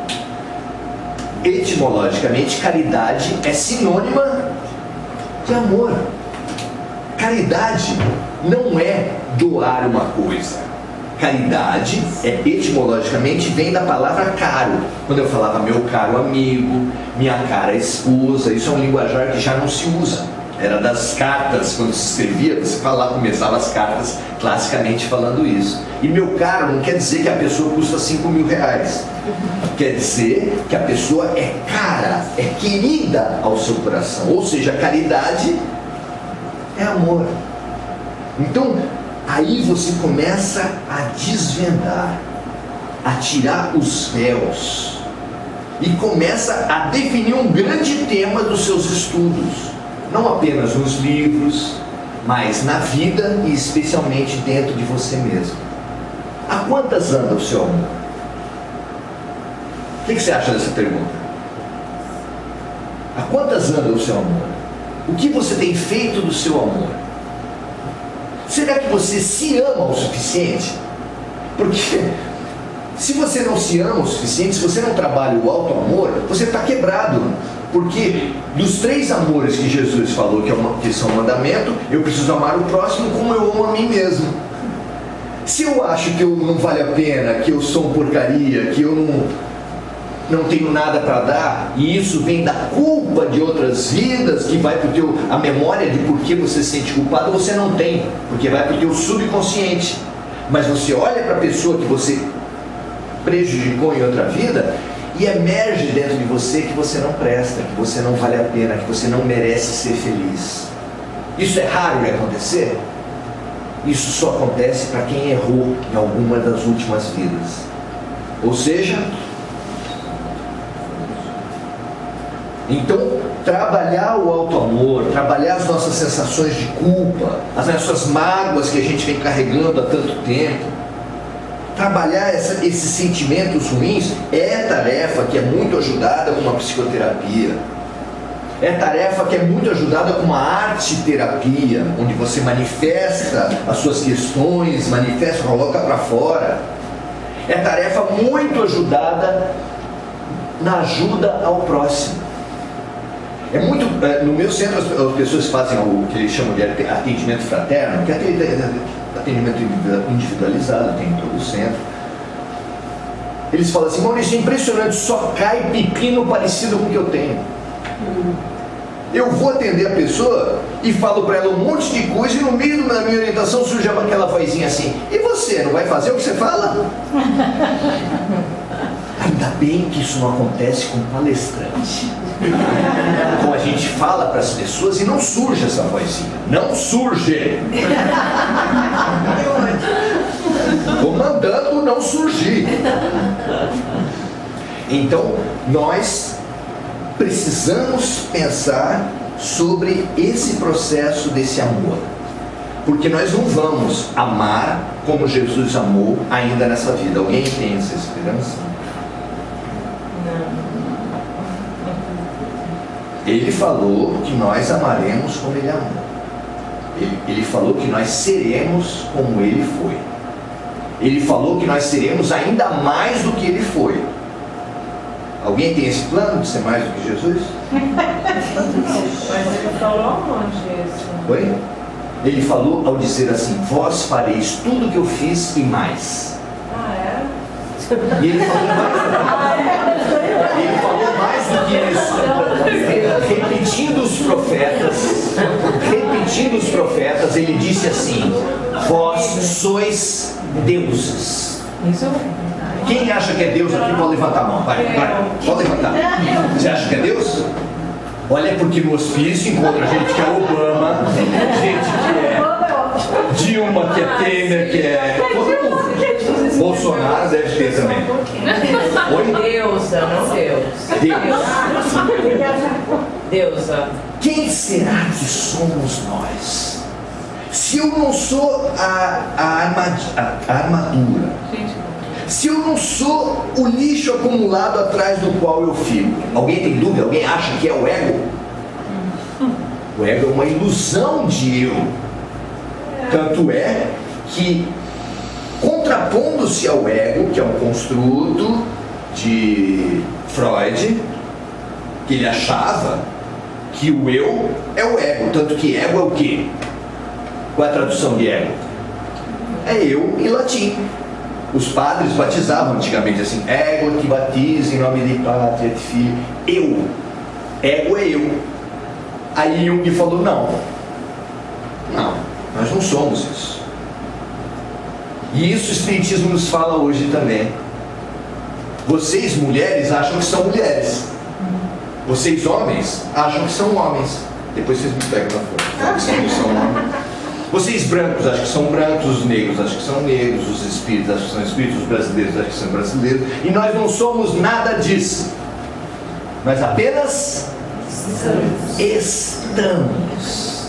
etimologicamente caridade é sinônima de amor. Caridade não é doar uma coisa. Caridade etimologicamente vem da palavra caro. Quando eu falava meu caro amigo, minha cara esposa, isso é um linguajar que já não se usa. Era das cartas, quando se escrevia, você começava as cartas classicamente falando isso. E meu caro não quer dizer que a pessoa custa 5 mil reais. Quer dizer que a pessoa é cara, é querida ao seu coração. Ou seja, caridade é amor. Então, aí você começa a desvendar, a tirar os véus e começa a definir um grande tema dos seus estudos, não apenas nos livros, mas na vida e especialmente dentro de você mesmo. A quantas anda o seu amor? O que você acha dessa pergunta? A quantas anda o seu amor? O que você tem feito do seu amor? Será que você se ama o suficiente? Porque se você não se ama o suficiente, se você não trabalha o alto amor, você está quebrado. Porque dos 3 amores que Jesus falou que são mandamento, eu preciso amar o próximo como eu amo a mim mesmo. Se eu acho que eu não vale a pena, que eu sou uma porcaria, que eu não tenho nada para dar, e isso vem da culpa de outras vidas, que vai para a memória de por que você se sente culpado, você não tem, porque vai para o teu subconsciente. Mas você olha para a pessoa que você prejudicou em outra vida e emerge dentro de você que você não presta, que você não vale a pena, que você não merece ser feliz. Isso é raro de acontecer? Isso só acontece para quem errou em alguma das últimas vidas. Ou seja, então, trabalhar o alto amor, trabalhar as nossas sensações de culpa, as nossas mágoas que a gente vem carregando há tanto tempo, trabalhar esses sentimentos ruins é tarefa que é muito ajudada com uma psicoterapia. É tarefa que é muito ajudada com uma arte-terapia, onde você manifesta as suas questões, manifesta, coloca para fora. É tarefa muito ajudada na ajuda ao próximo. É muito, no meu centro as pessoas fazem o que eles chamam de atendimento fraterno, que é atendimento individualizado, tem em todo o centro. Eles falam assim: Maurício, é impressionante, só cai pepino parecido com o que eu tenho. Eu vou atender a pessoa e falo para ela um monte de coisa, e no meio da minha orientação surge aquela vozinha assim: e você, não vai fazer o que você fala? Ainda bem que isso não acontece com palestrante. Como a gente fala para as pessoas e não surge essa vozinha. Não surge. Estou mandando não surgir. Então, nós precisamos pensar sobre esse processo desse amor. Porque nós não vamos amar como Jesus amou ainda nessa vida. Alguém tem essa esperança? Ele falou que nós amaremos como Ele amou. Ele falou que nós seremos como Ele foi. Ele falou que nós seremos ainda mais do que Ele foi. Alguém tem esse plano de ser mais do que Jesus? Mas Ele falou onde isso? Oi? Ele falou ao dizer assim: vós fareis tudo que eu fiz e mais. Ah, é? E Ele falou mais. Ele falou mais do que isso. Repetindo os profetas, ele disse assim: vós sois deuses. Isso. Quem acha que é Deus aqui pode levantar a mão. Vai, pode levantar. Você acha que é Deus? Olha, porque no hospício encontra gente que é Obama, gente que é Dilma, que é Temer, que é todo mundo. Bolsonaro deve ter também. Oi? Deusa, não Deus. Deusa. Quem será que somos nós? Se eu não sou a armadura, se eu não sou o lixo acumulado atrás do qual eu fico. Alguém tem dúvida? Alguém acha que é o ego? O ego é uma ilusão de eu. Tanto é que, contrapondo-se ao ego, que é um construto de Freud, que ele achava que o eu é o ego. Tanto que ego é o quê? Qual é a tradução de ego? É eu em latim. Os padres batizavam antigamente assim: ego te batiza em nome de Pátria, de Filho. Eu. Ego é eu. Aí Jung falou: não, nós não somos isso. E isso o Espiritismo nos fala hoje também. Vocês mulheres acham que são mulheres. Vocês homens acham que são homens. Depois vocês me pegam na foto. Vocês são homens. Vocês brancos acham que são brancos, os negros acham que são negros, os espíritos acham que são espíritos, os brasileiros acham que são brasileiros. E nós não somos nada disso. Nós apenas estamos.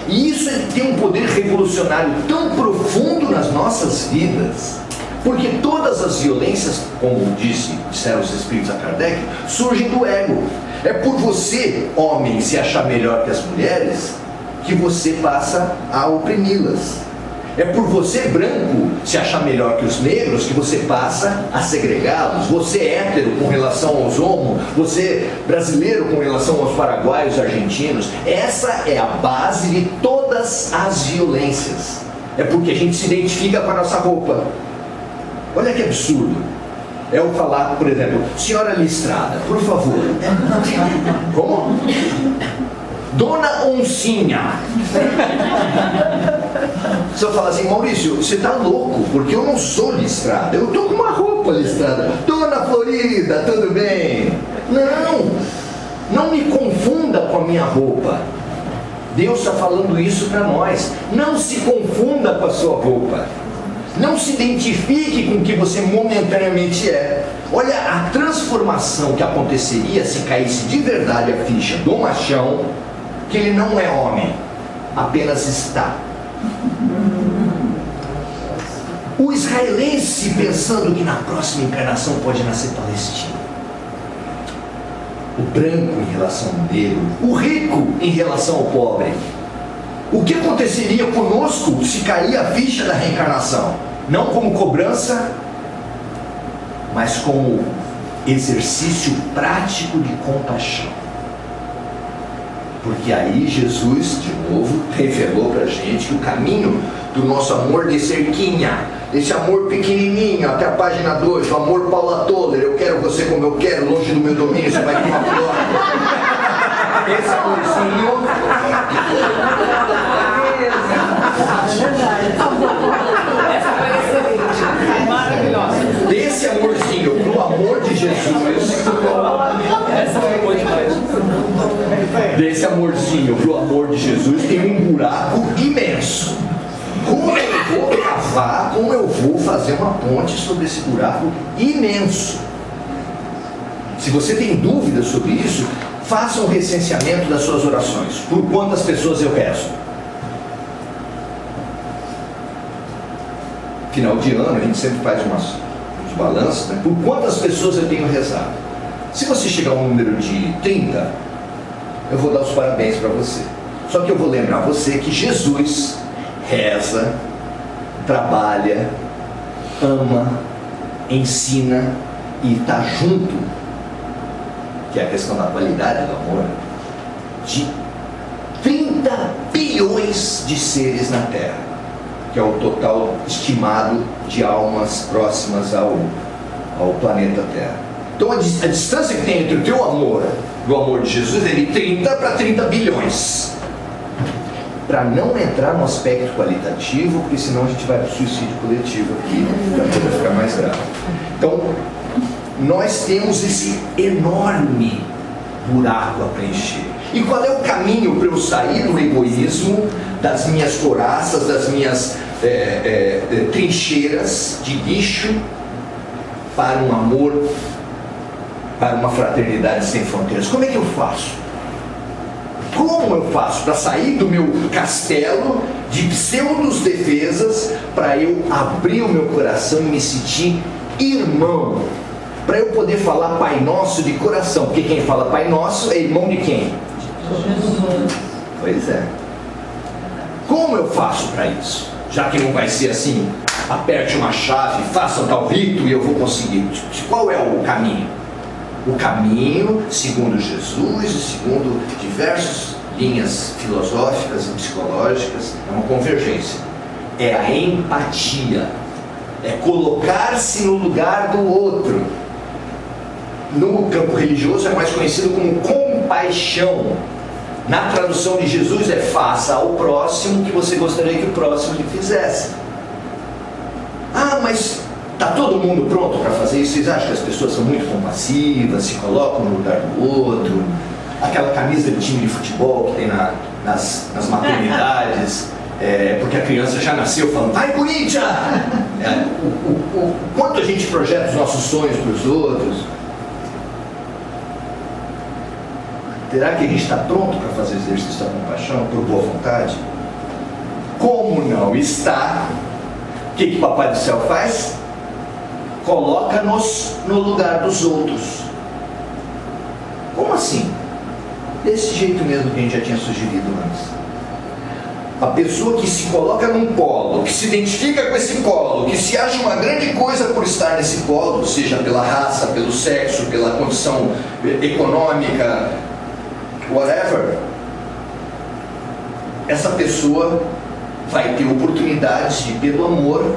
E isso tem um poder revolucionário tão profundo nas nossas vidas, porque todas as violências, como disseram os espíritos a Kardec, surgem do ego. É por você, homem, se achar melhor que as mulheres, que você passa a oprimi-las. É por você, branco, se achar melhor que os negros, que você passa a segregá-los. Você, hétero, com relação aos homos, você, brasileiro, com relação aos paraguaios, argentinos. Essa é a base de todas as violências. É porque a gente se identifica com a nossa roupa. Olha que absurdo. É eu falar, por exemplo: senhora listrada, por favor. Como? Dona Oncinha. Se eu falar assim: Maurício, você está louco, porque eu não sou listrada, eu estou com uma roupa listrada. Dona Florida, tudo bem? Não me confunda com a minha roupa. Deus está falando isso para nós. Não se confunda com a sua roupa. Não se identifique com o que você momentaneamente é. Olha a transformação que aconteceria se caísse de verdade a ficha do machão, que ele não é homem, apenas está. O israelense pensando que na próxima encarnação pode nascer palestino. O branco em relação ao negro. O rico em relação ao pobre. O que aconteceria conosco se cair a ficha da reencarnação? Não como cobrança, mas como exercício prático de compaixão. Porque aí Jesus, de novo, revelou para a gente que o caminho do nosso amor de cerquinha, esse amor pequenininho, até a página 2, o amor Paula Toller, eu quero você como eu quero, longe do meu domínio, você vai tomar pior. Esse amorzinho... Maravilhosa. Desse amorzinho pro amor de Jesus... Essa foi boa demais. Desse amorzinho pro amor de Jesus tem um buraco imenso. Como eu vou cavar, como eu vou fazer uma ponte sobre esse buraco imenso? Se você tem dúvidas sobre isso, faça um recenseamento das suas orações. Por quantas pessoas eu rezo? Final de ano, a gente sempre faz uns balanços, né? Por quantas pessoas eu tenho rezado? Se você chegar a um número de 30, eu vou dar os parabéns para você. Só que eu vou lembrar você que Jesus reza, trabalha, ama, ensina e está junto, que é a questão da qualidade do amor, de 30 bilhões de seres na Terra, que é o total estimado de almas próximas ao planeta Terra. Então a distância que tem entre o teu amor e o amor de Jesus é de 30 para 30 bilhões. Para não entrar no aspecto qualitativo, porque senão a gente vai para o suicídio coletivo aqui, para poder ficar mais grave. Então, nós temos esse enorme buraco a preencher. E qual é o caminho para eu sair do egoísmo, das minhas coraças, das minhas trincheiras de lixo, para um amor, para uma fraternidade sem fronteiras? Como é que eu faço? Como eu faço para sair do meu castelo de pseudos defesas, para eu abrir o meu coração e me sentir irmão? Para eu poder falar Pai Nosso de coração, porque quem fala Pai Nosso é irmão de quem? Jesus. Pois é. Como eu faço para isso? Já que não vai ser assim, aperte uma chave, faça um tal rito e eu vou conseguir. Qual é o caminho? O caminho, segundo Jesus e segundo diversas linhas filosóficas e psicológicas, é uma convergência. É a empatia. É colocar-se no lugar do outro. No campo religioso é mais conhecido como compaixão. Na tradução de Jesus é: faça ao próximo o que você gostaria que o próximo lhe fizesse. Ah, mas está todo mundo pronto para fazer isso? Vocês acham que as pessoas são muito compassivas, se colocam no lugar do outro? Aquela camisa de time de futebol que tem nas maternidades, porque a criança já nasceu falando, vai Corinthians! O quanto a gente projeta os nossos sonhos para os outros? Será que a gente está pronto para fazer o exercício da compaixão por boa vontade? Como não está, o que o Papai do Céu faz? Coloca-nos no lugar dos outros. Como assim? Desse jeito mesmo que a gente já tinha sugerido antes. A pessoa que se coloca num polo, que se identifica com esse polo, que se acha uma grande coisa por estar nesse polo, seja pela raça, pelo sexo, pela condição econômica, whatever, essa pessoa vai ter oportunidades de, pelo amor,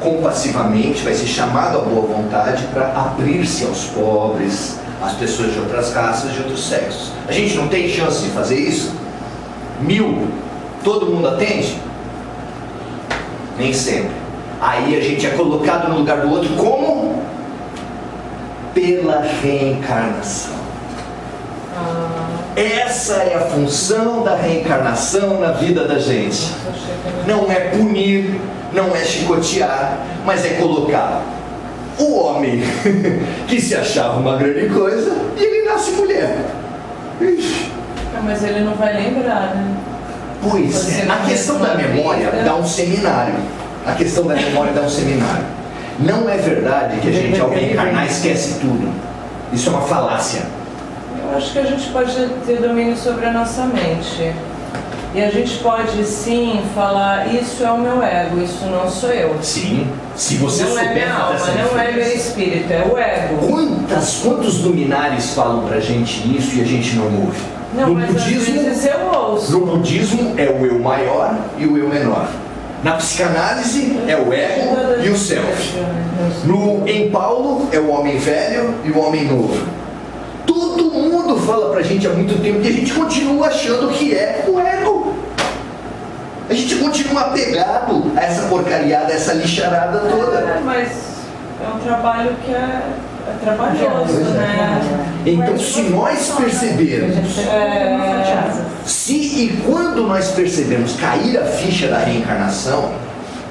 compassivamente, vai ser chamado à boa vontade para abrir-se aos pobres, às pessoas de outras raças, de outros sexos. A gente não tem chance de fazer isso? 1000, todo mundo atende? Nem sempre. Aí a gente é colocado no lugar do outro como? Pela reencarnação. Essa é a função da reencarnação na vida da gente. Não é punir, não é chicotear, mas é colocar o homem que se achava uma grande coisa e ele nasce mulher. Ixi. Mas ele não vai lembrar, né? Pois é, a questão da memória dá um seminário. A questão da memória dá um seminário. Não é verdade que a gente, ao reencarnar, esquece tudo. Isso é uma falácia. Eu acho que a gente pode ter domínio sobre a nossa mente. E a gente pode sim falar, isso é o meu ego, isso não sou eu. Sim, se você Não é souber minha alma, fazer essa não é meu diferença. espírito, é o ego. Quantos luminares falam pra gente isso e a gente não ouve? Não, No mas às budismo, vezes eu ouço. no budismo é o eu maior e o eu menor. Na psicanálise é o ego e o self. Em Paulo é o homem velho e o homem novo. Todo mundo fala pra gente há muito tempo e a gente continua achando que é o ego. A gente continua apegado a essa porcariada, a essa lixarada toda. É, mas é um trabalho que é trabalhoso, né? Então, se nós percebermos, se e quando nós percebemos cair a ficha da reencarnação,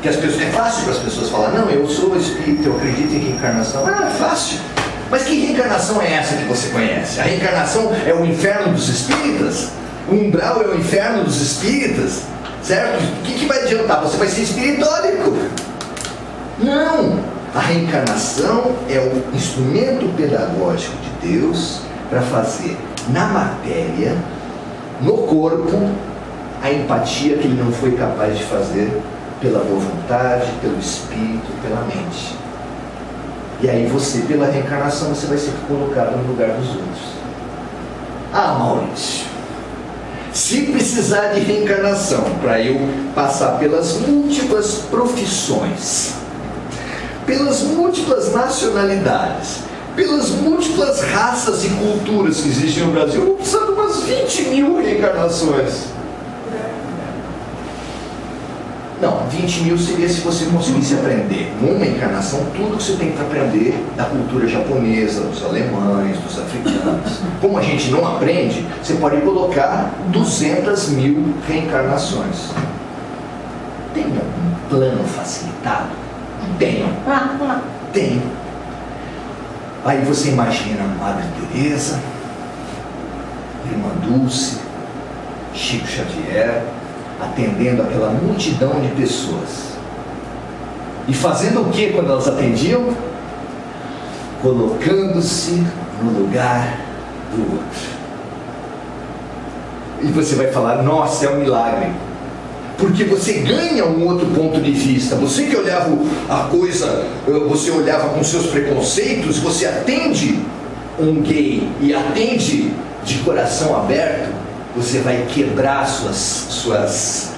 que as pessoas, é fácil para as pessoas falar, não, eu sou espírito, eu acredito em reencarnação. Ah, é fácil. Mas que reencarnação é essa que você conhece? A reencarnação é o inferno dos espíritas? O umbral é o inferno dos espíritas? Certo? O que vai adiantar? Você vai ser espiritórico? Não! A reencarnação é o instrumento pedagógico de Deus para fazer na matéria, no corpo, a empatia que ele não foi capaz de fazer pela boa vontade, pelo espírito, pela mente. E aí você, pela reencarnação, você vai ser colocado no lugar dos outros. Ah, Maurício, se precisar de reencarnação para eu passar pelas múltiplas profissões, pelas múltiplas nacionalidades, pelas múltiplas raças e culturas que existem no Brasil, eu vou precisar de umas 20 mil reencarnações. Não, 20 mil seria se você conseguisse aprender numa encarnação tudo que você tem para aprender da cultura japonesa, dos alemães, dos africanos. Como a gente não aprende, você pode colocar 200 mil reencarnações. Tem um plano facilitado? Tenho. Tenho. Aí você imagina Madre Teresa, Irmã Dulce, Chico Xavier, atendendo aquela multidão de pessoas. E fazendo o que quando elas atendiam? Colocando-se no lugar do outro. E você vai falar, nossa, é um milagre. Porque você ganha um outro ponto de vista. Você que olhava a coisa, você olhava com seus preconceitos, você atende um gay e atende de coração aberto, você vai quebrar suas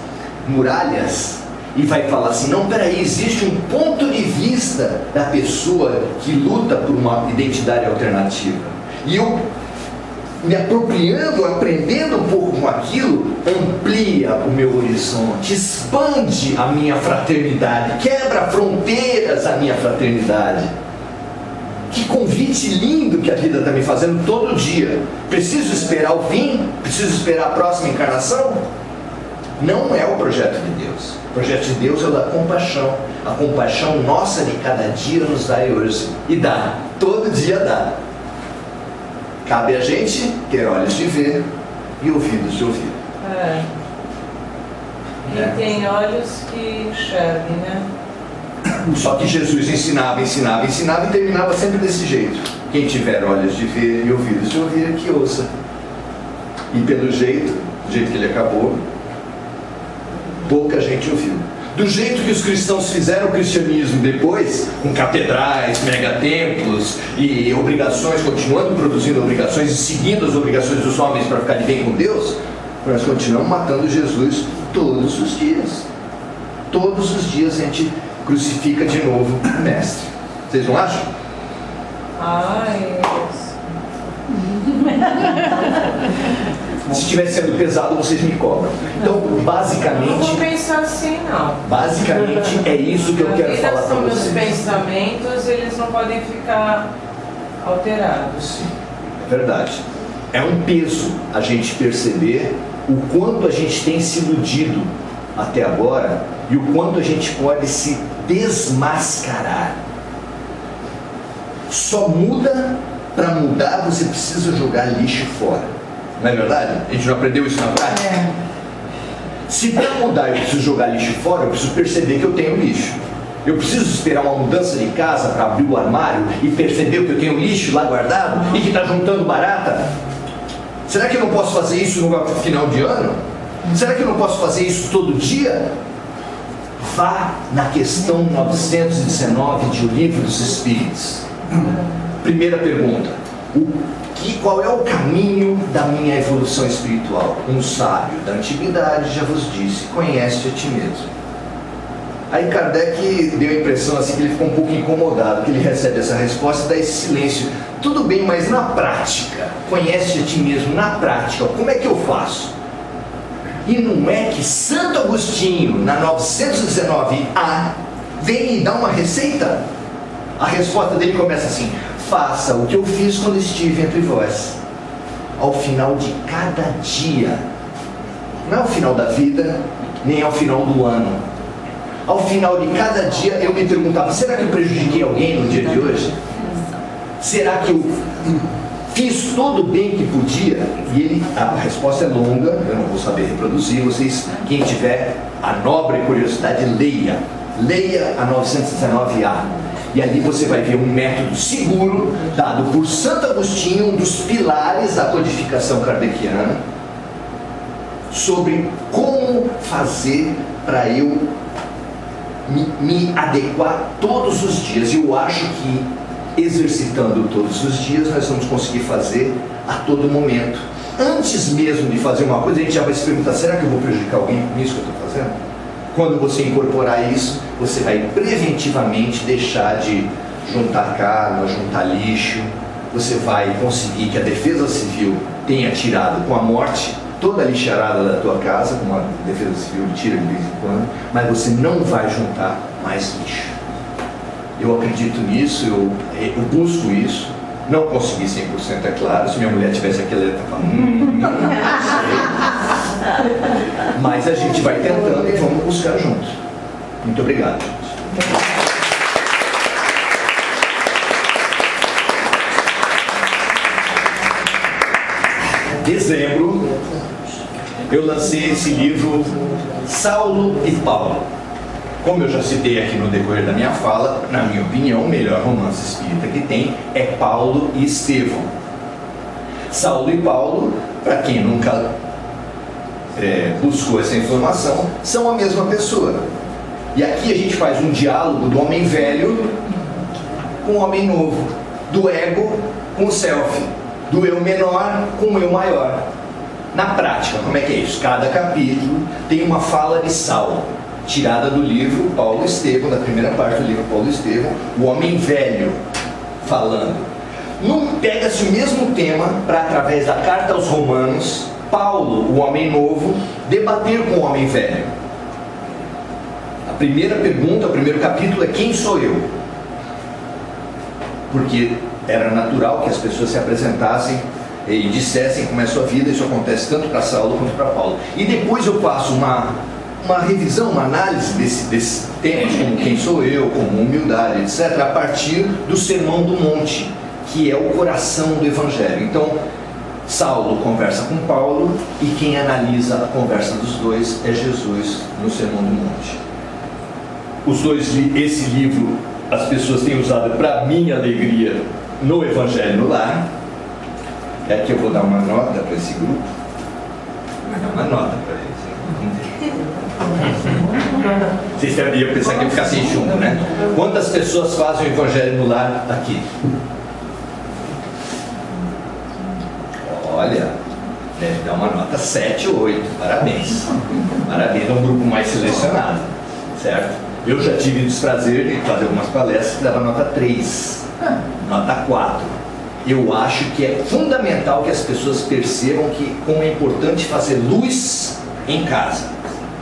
muralhas e vai falar assim, não, peraí, existe um ponto de vista da pessoa que luta por uma identidade alternativa. E eu, me apropriando, aprendendo um pouco com aquilo, amplia o meu horizonte, expande a minha fraternidade, quebra fronteiras a minha fraternidade. Que convite lindo que a vida está me fazendo todo dia. Preciso esperar o fim? Preciso esperar a próxima encarnação? Não é o projeto de Deus. O projeto de Deus é o da compaixão. A compaixão nossa de cada dia nos dá hoje. E dá, todo dia dá. Cabe a gente ter olhos de ver e ouvidos de ouvir. E tem olhos que enxerguem, né? Só que Jesus ensinava e terminava sempre desse jeito. Quem tiver olhos de ver e ouvidos de ouvir, que ouça. E pelo jeito, do jeito que ele acabou, pouca gente ouviu. Do jeito que os cristãos fizeram o cristianismo depois, com catedrais, megatemplos e obrigações, continuando produzindo obrigações e seguindo as obrigações dos homens para ficar de bem com Deus, nós continuamos matando Jesus todos os dias. Todos os dias a gente crucifica de novo o mestre. Vocês não acham? Se estiver sendo pesado, vocês me cobram. Então, basicamente... Não vou pensar assim, não. Basicamente, é isso que eu quero falar para vocês. Os pensamentos, eles não podem ficar alterados. Sim, é verdade. É um peso a gente perceber o quanto a gente tem se iludido até agora e o quanto a gente pode se desmascarar. Só muda, para mudar você precisa jogar lixo fora. Não é verdade? A gente não aprendeu isso na prática? Se para mudar eu preciso jogar lixo fora, eu preciso perceber que eu tenho lixo. Eu preciso esperar uma mudança de casa para abrir o armário e perceber que eu tenho lixo lá guardado e que está juntando barata? Será que eu não posso fazer isso no final de ano? Será que eu não posso fazer isso todo dia? Vá na questão 919 de O Livro dos Espíritos. Primeira pergunta: qual é o caminho da minha evolução espiritual? Um sábio da antiguidade já vos disse: conhece a ti mesmo. Aí Kardec deu a impressão assim que ele ficou um pouco incomodado, que ele recebe essa resposta e dá esse silêncio. Tudo bem, mas na prática, conhece a ti mesmo na prática, como é que eu faço? E não é que Santo Agostinho, na 919A, vem e dá uma receita? A resposta dele começa assim: faça o que eu fiz quando estive entre vós. Ao final de cada dia, não é ao final da vida, nem ao final do ano. Ao final de cada dia eu me perguntava: será que eu prejudiquei alguém no dia de hoje? Será que eu fiz todo o bem que podia? E a resposta é longa, eu não vou saber reproduzir. Vocês, quem tiver a nobre curiosidade, leia a 919A. E ali você vai ver um método seguro dado por Santo Agostinho, um dos pilares da codificação kardeciana, sobre como fazer para eu me adequar todos os dias. E eu acho que exercitando todos os dias nós vamos conseguir fazer a todo momento. Antes mesmo de fazer uma coisa, a gente já vai se perguntar: será que eu vou prejudicar alguém com isso que eu estou fazendo? Quando você incorporar isso, você vai preventivamente deixar de juntar carga, juntar lixo. Você vai conseguir que a Defesa Civil tenha tirado com a morte toda a lixarada da tua casa, como a Defesa Civil tira de vez em quando, mas você não vai juntar mais lixo. Eu acredito nisso, eu busco isso. Não consegui 100%, é claro. Se minha mulher tivesse aqui, ela ia estar falando, mas a gente vai tentando e vamos buscar juntos. Muito obrigado, gente. Dezembro, eu lancei esse livro, Saulo e Paulo. Como eu já citei aqui no decorrer da minha fala, na minha opinião, o melhor romance espírita que tem é Paulo e Estevão. Saulo e Paulo, para quem nunca buscou essa informação, são a mesma pessoa. E aqui a gente faz um diálogo do homem velho com o homem novo, do ego com o self, do eu menor com o eu maior. Na prática, como é que é isso? Cada capítulo tem uma fala de Saulo, tirada do livro Paulo e Estevão, da primeira parte do livro Paulo e Estevão, o homem velho falando. Não pega-se o mesmo tema para, através da carta aos Romanos, Paulo, o homem novo, debater com o homem velho. A primeira pergunta, o primeiro capítulo é: quem sou eu? Porque era natural que as pessoas se apresentassem e dissessem como é a sua vida. Isso acontece tanto para Saulo quanto para Paulo. E depois eu faço uma revisão, uma análise desses temas, como quem sou eu, como humildade, etc., a partir do Sermão do Monte, que é o coração do Evangelho. Então, Saulo conversa com Paulo e quem analisa a conversa dos dois é Jesus no Sermão do Monte. Esse livro as pessoas têm usado para minha alegria no Evangelho no Lar. É que eu vou dar uma nota para esse grupo. Vou dar uma nota para eles. Vocês deveriam pensar que eu ficar sem chumbo, né? Quantas pessoas fazem o Evangelho no Lar aqui? Olha, deve dar uma nota 7 ou 8. Parabéns. Parabéns, é um grupo mais selecionado, certo? Eu já tive o desprazer de fazer algumas palestras que dava nota 3, nota 4. Eu acho que é fundamental que as pessoas percebam como é importante fazer luz em casa,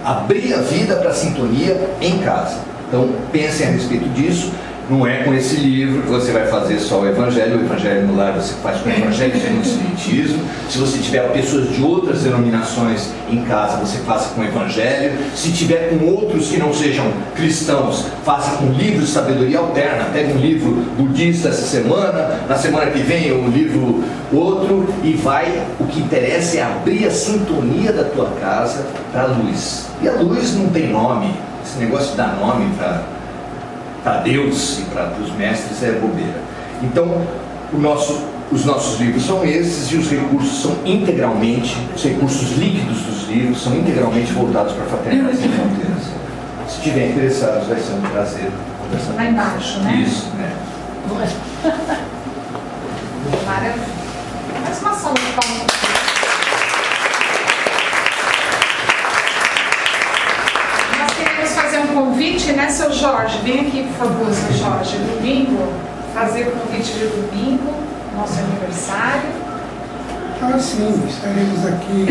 abrir a vida para a sintonia em casa. Então pensem a respeito disso. Não é com esse livro que você vai fazer só o Evangelho no lar você faz com o Evangelho no Espiritismo. Se você tiver pessoas de outras denominações em casa, você faça com o Evangelho. Se tiver com outros que não sejam cristãos, faça com livros de sabedoria alterna. Pega um livro budista essa semana, na semana que vem um livro outro, e vai, o que interessa é abrir a sintonia da tua casa para a luz. E a luz não tem nome, esse negócio de dar nome para Deus e para os mestres é bobeira. Então, os nossos livros são esses, e os recursos são integralmente, os recursos líquidos dos livros são integralmente voltados para a Fraternidade Sem Fronteiras. Se estiver interessados, vai ser um prazer conversar. Lá embaixo, né? Isso, né? Maravilha. Faz uma salva de palmas. Nós queremos fazer um convite, né, seu Jorge? Vem aqui, por favor, seu Jorge. Domingo, fazer o convite de domingo, nosso aniversário. Ah, sim, estaremos aqui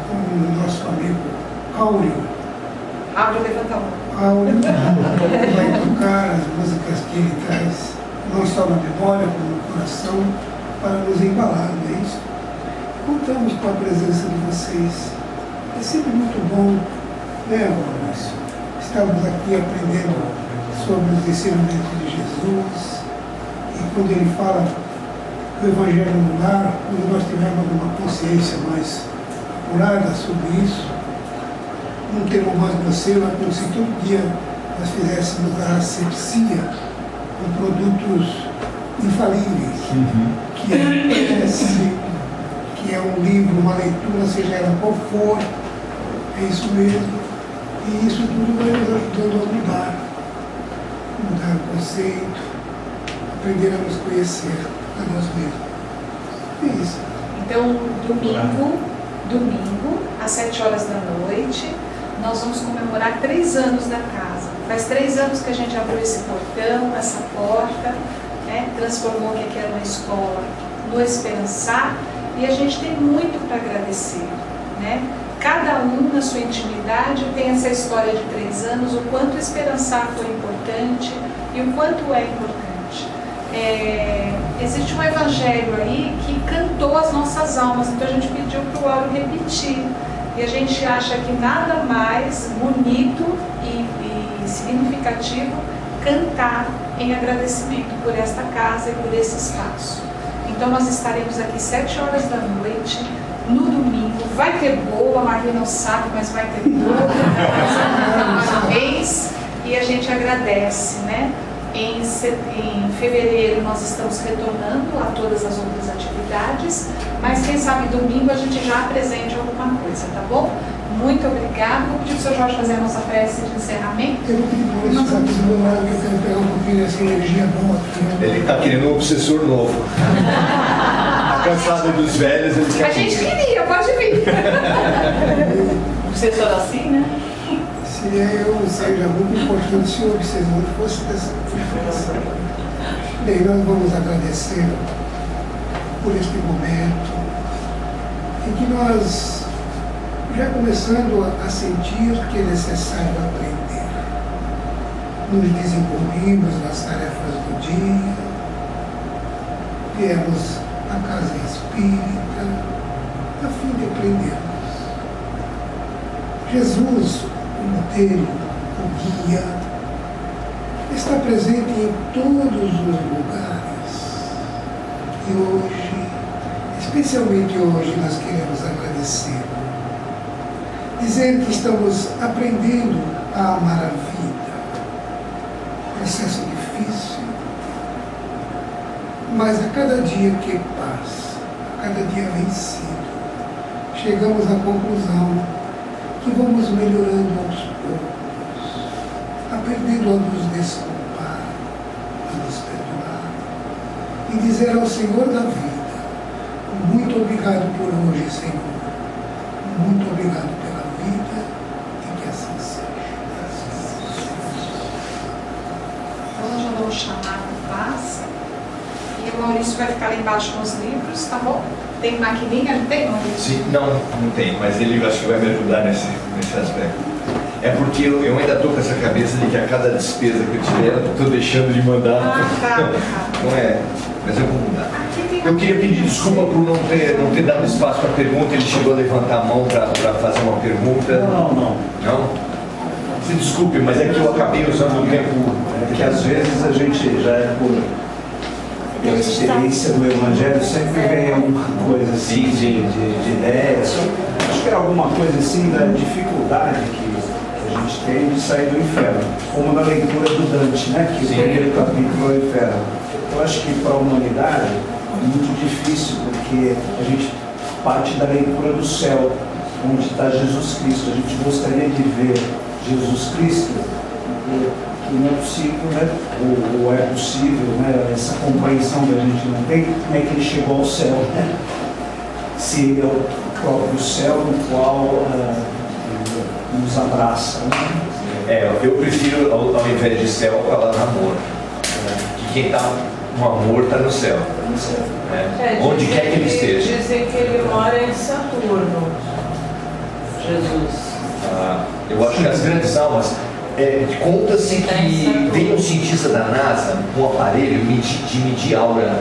com o nosso amigo Áureo. Áureo, levanta a mão. Áureo vai tocar as músicas que ele traz, não só na memória, como no coração, para nos embalar, não é isso? Contamos com a presença de vocês. É sempre muito bom, né, Maurício? Estamos aqui aprendendo sobre os ensinamentos de Jesus, e quando ele fala do Evangelho no lar, quando nós tivermos uma consciência mais apurada sobre isso, não termos mais grosseiro, é como se todo dia nós fizéssemos a asepsia com produtos infalíveis, que é prece, que é um livro, uma leitura, seja ela qual for, é isso mesmo, e isso tudo vai nos ajudando a mudar o conceito, aprender a nos conhecer a nós mesmos. É isso. Então, domingo, às 7 horas da noite, nós vamos comemorar 3 anos da casa. Faz 3 anos que a gente abriu esse portão, essa porta, né, transformou o que era uma escola no Esperançar, e a gente tem muito para agradecer, né? Cada um na sua intimidade tem essa história de 3 anos, o quanto o Esperançar foi importante e o quanto é importante. Existe um evangelho aí que cantou as nossas almas, então a gente pediu para o Áureo repetir. E a gente acha que nada mais bonito e significativo cantar em agradecimento por esta casa e por esse espaço. Então nós estaremos aqui 7 horas da noite, no domingo. Vai ter bolo, a Maria não sabe, mas vai ter bolo. Parabéns. E a gente agradece, né? Em fevereiro nós estamos retornando a todas as outras atividades, mas quem sabe domingo a gente já apresente alguma coisa, tá bom? Muito obrigada. Vou pedir para o seu Jorge fazer a nossa prece de encerramento. Eu vou pedir para você aqui do meu lado, que eu quero pegar um pouquinho dessa energia boa aqui. Né? Ele está querendo um obsessor novo. A cansada dos velhos, ele quer. A gente queria, pode vir. Obsessor assim, né? Seria eu, seja muito importante se o obsessor fosse dessa confiança. Bem, nós vamos agradecer por este momento em que nós já começando a sentir que é necessário aprender. Nos desenvolvimos nas tarefas do dia, viemos à casa espírita a fim de aprendermos. Jesus, o modelo, o guia, está presente em todos os lugares. E hoje, especialmente hoje, nós queremos agradecer. Dizer que estamos aprendendo a amar a vida. Processo difícil, mas a cada dia que passa, a cada dia vencido, chegamos à conclusão que vamos melhorando aos poucos, aprendendo a nos desculpar, a nos perdoar, e dizer ao Senhor da vida: muito obrigado por hoje, Senhor, muito obrigado pela vida, e que assim seja. Então nós já vamos chamar a paz, e o Maurício vai ficar lá embaixo com os livros, tá bom? Tem maquininha? Não tem, Maurício? Sim, não tem, mas ele acho que vai me ajudar nesse aspecto. É porque eu ainda estou com essa cabeça de que a cada despesa que eu tiver, eu estou deixando de mandar. Não é, mas eu vou mudar. Eu queria pedir desculpa por não ter dado espaço para pergunta. Ele chegou a levantar a mão para fazer uma pergunta. Não. Não? Se desculpe, mas é que eu acabei usando o tempo. É que às vezes a gente já é pela experiência do Evangelho, sempre vem alguma coisa assim de ideias. Acho que é alguma coisa assim da dificuldade que a gente tem de sair do inferno. Como na leitura do Dante, né? Que o primeiro capítulo é o inferno. Eu acho que para a humanidade é muito difícil, porque a gente parte da leitura do céu, onde está Jesus Cristo. A gente gostaria de ver Jesus Cristo, que não é possível, né? Ou é possível, né? Essa compreensão que a gente não tem, como é que ele chegou ao céu, né? Se ele é o próprio céu no qual nos abraça, né? Eu prefiro, ao invés de céu, a palavra amor. Que quem está no amor está no céu. Onde quer que ele esteja. Dizem que ele mora em Saturno, Jesus. Eu acho que as grandes almas, conta-se que veio um cientista da NASA, um aparelho de medir aura,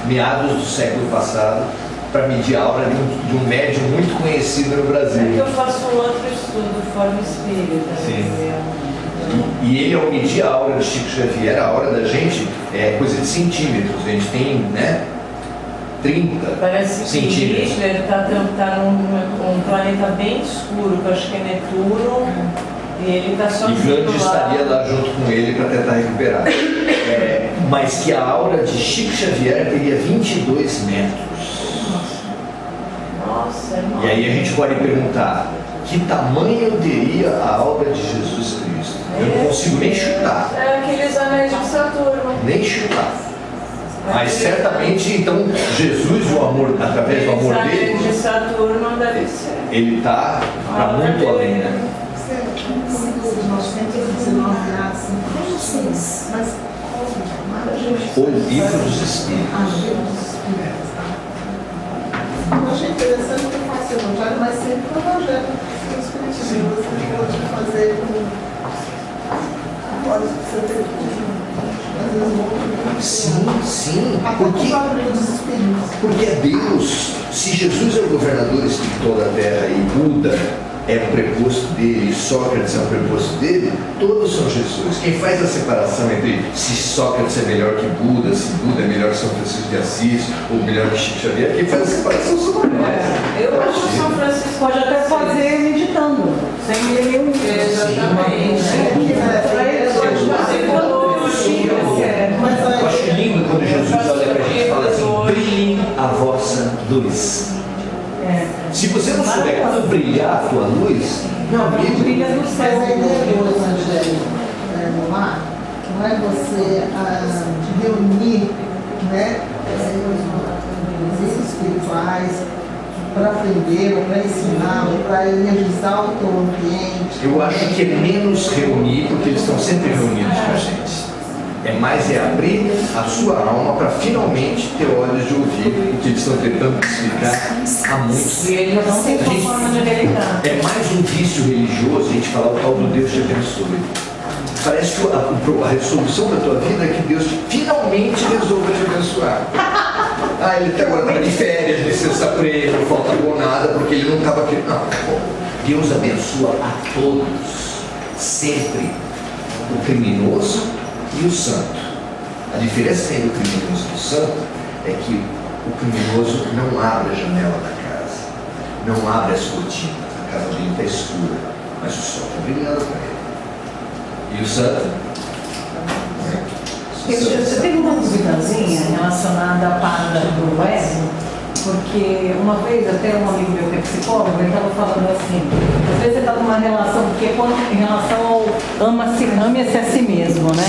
meados do século passado, para medir a aura de um médium muito conhecido no Brasil. É que eu faço um outro estudo, forma espírita. Sim. E ele, ao medir a aura do Chico Xavier, a aura da gente é coisa de centímetros. A gente tem, né, 30 Parece centímetros. que ele está num planeta bem escuro, que eu acho que é Netuno, e ele está E sozinho Gandhi estaria lá junto com ele para tentar recuperar. Mas que a aura de Chico Xavier teria 22 metros. Nossa, é enorme. E aí a gente pode perguntar, que tamanho teria a aura de Jesus Cristo? Eu não consigo nem chutar. É aqueles anéis de Saturno. Nem chutar. Mas certamente, então, Jesus, o amor, através do amor Aqueles dele, anéis de Saturno deve ser. ele está muito além, né? Nós temos 19 graus, mas O livro dos Espíritos. eu achei interessante que eu faço o evangelho, mas sempre o evangelho do Espiritismo. Você pode fazer pode ser feito às vezes um outro. Sim, Até com os próprios dos Espíritos. porque é Deus. Se Jesus é o governador espiritual da Terra e Buda é o preposto dele, Sócrates é o preposto dele, todos são Jesus. Quem faz a separação entre se Sócrates é melhor que Buda, se Buda é melhor que São Francisco de Assis, ou melhor que Chico Xavier, quem faz a separação somos nós. Eu acho que São Francisco Pode até fazer meditando, sem nenhum. Exatamente. Eu acho lindo quando Jesus olha para a gente e fala assim, brilhe a vossa luz. Se você não souber quando brilhar a tua luz, não brilha no Mas céu. a ideia do Evangelho no lar não é você reunir, né, os espirituais para aprender, ou para ensinar, ou para energizar o teu ambiente. Eu acho que é menos reunir, porque eles estão sempre reunidos com a gente. É mais abrir a sua alma para finalmente ter olhos de ouvir o que eles estão tentando explicar há muitos E ele não tem forma de delegar. É mais um vício religioso a gente falar o tal do Deus te abençoe. Parece que a resolução da tua vida é que Deus finalmente resolva te abençoar. Ele até agora estava de férias, licença prêmio, falta nada, porque ele não estava aqui. Não, Deus abençoa a todos, sempre. O criminoso e o santo. A diferença entre o criminoso e o santo é que o criminoso não abre a janela da casa, não abre as cortinas, a casa dele está escura, mas o sol está brilhando para ele. E o santo? Você tem uma duvidazinha relacionada à parada do ego? Porque uma vez até um amigo meu que é psicólogo, ele estava falando assim, às vezes você está numa relação, porque quando em relação ao ame-se a si mesmo, né?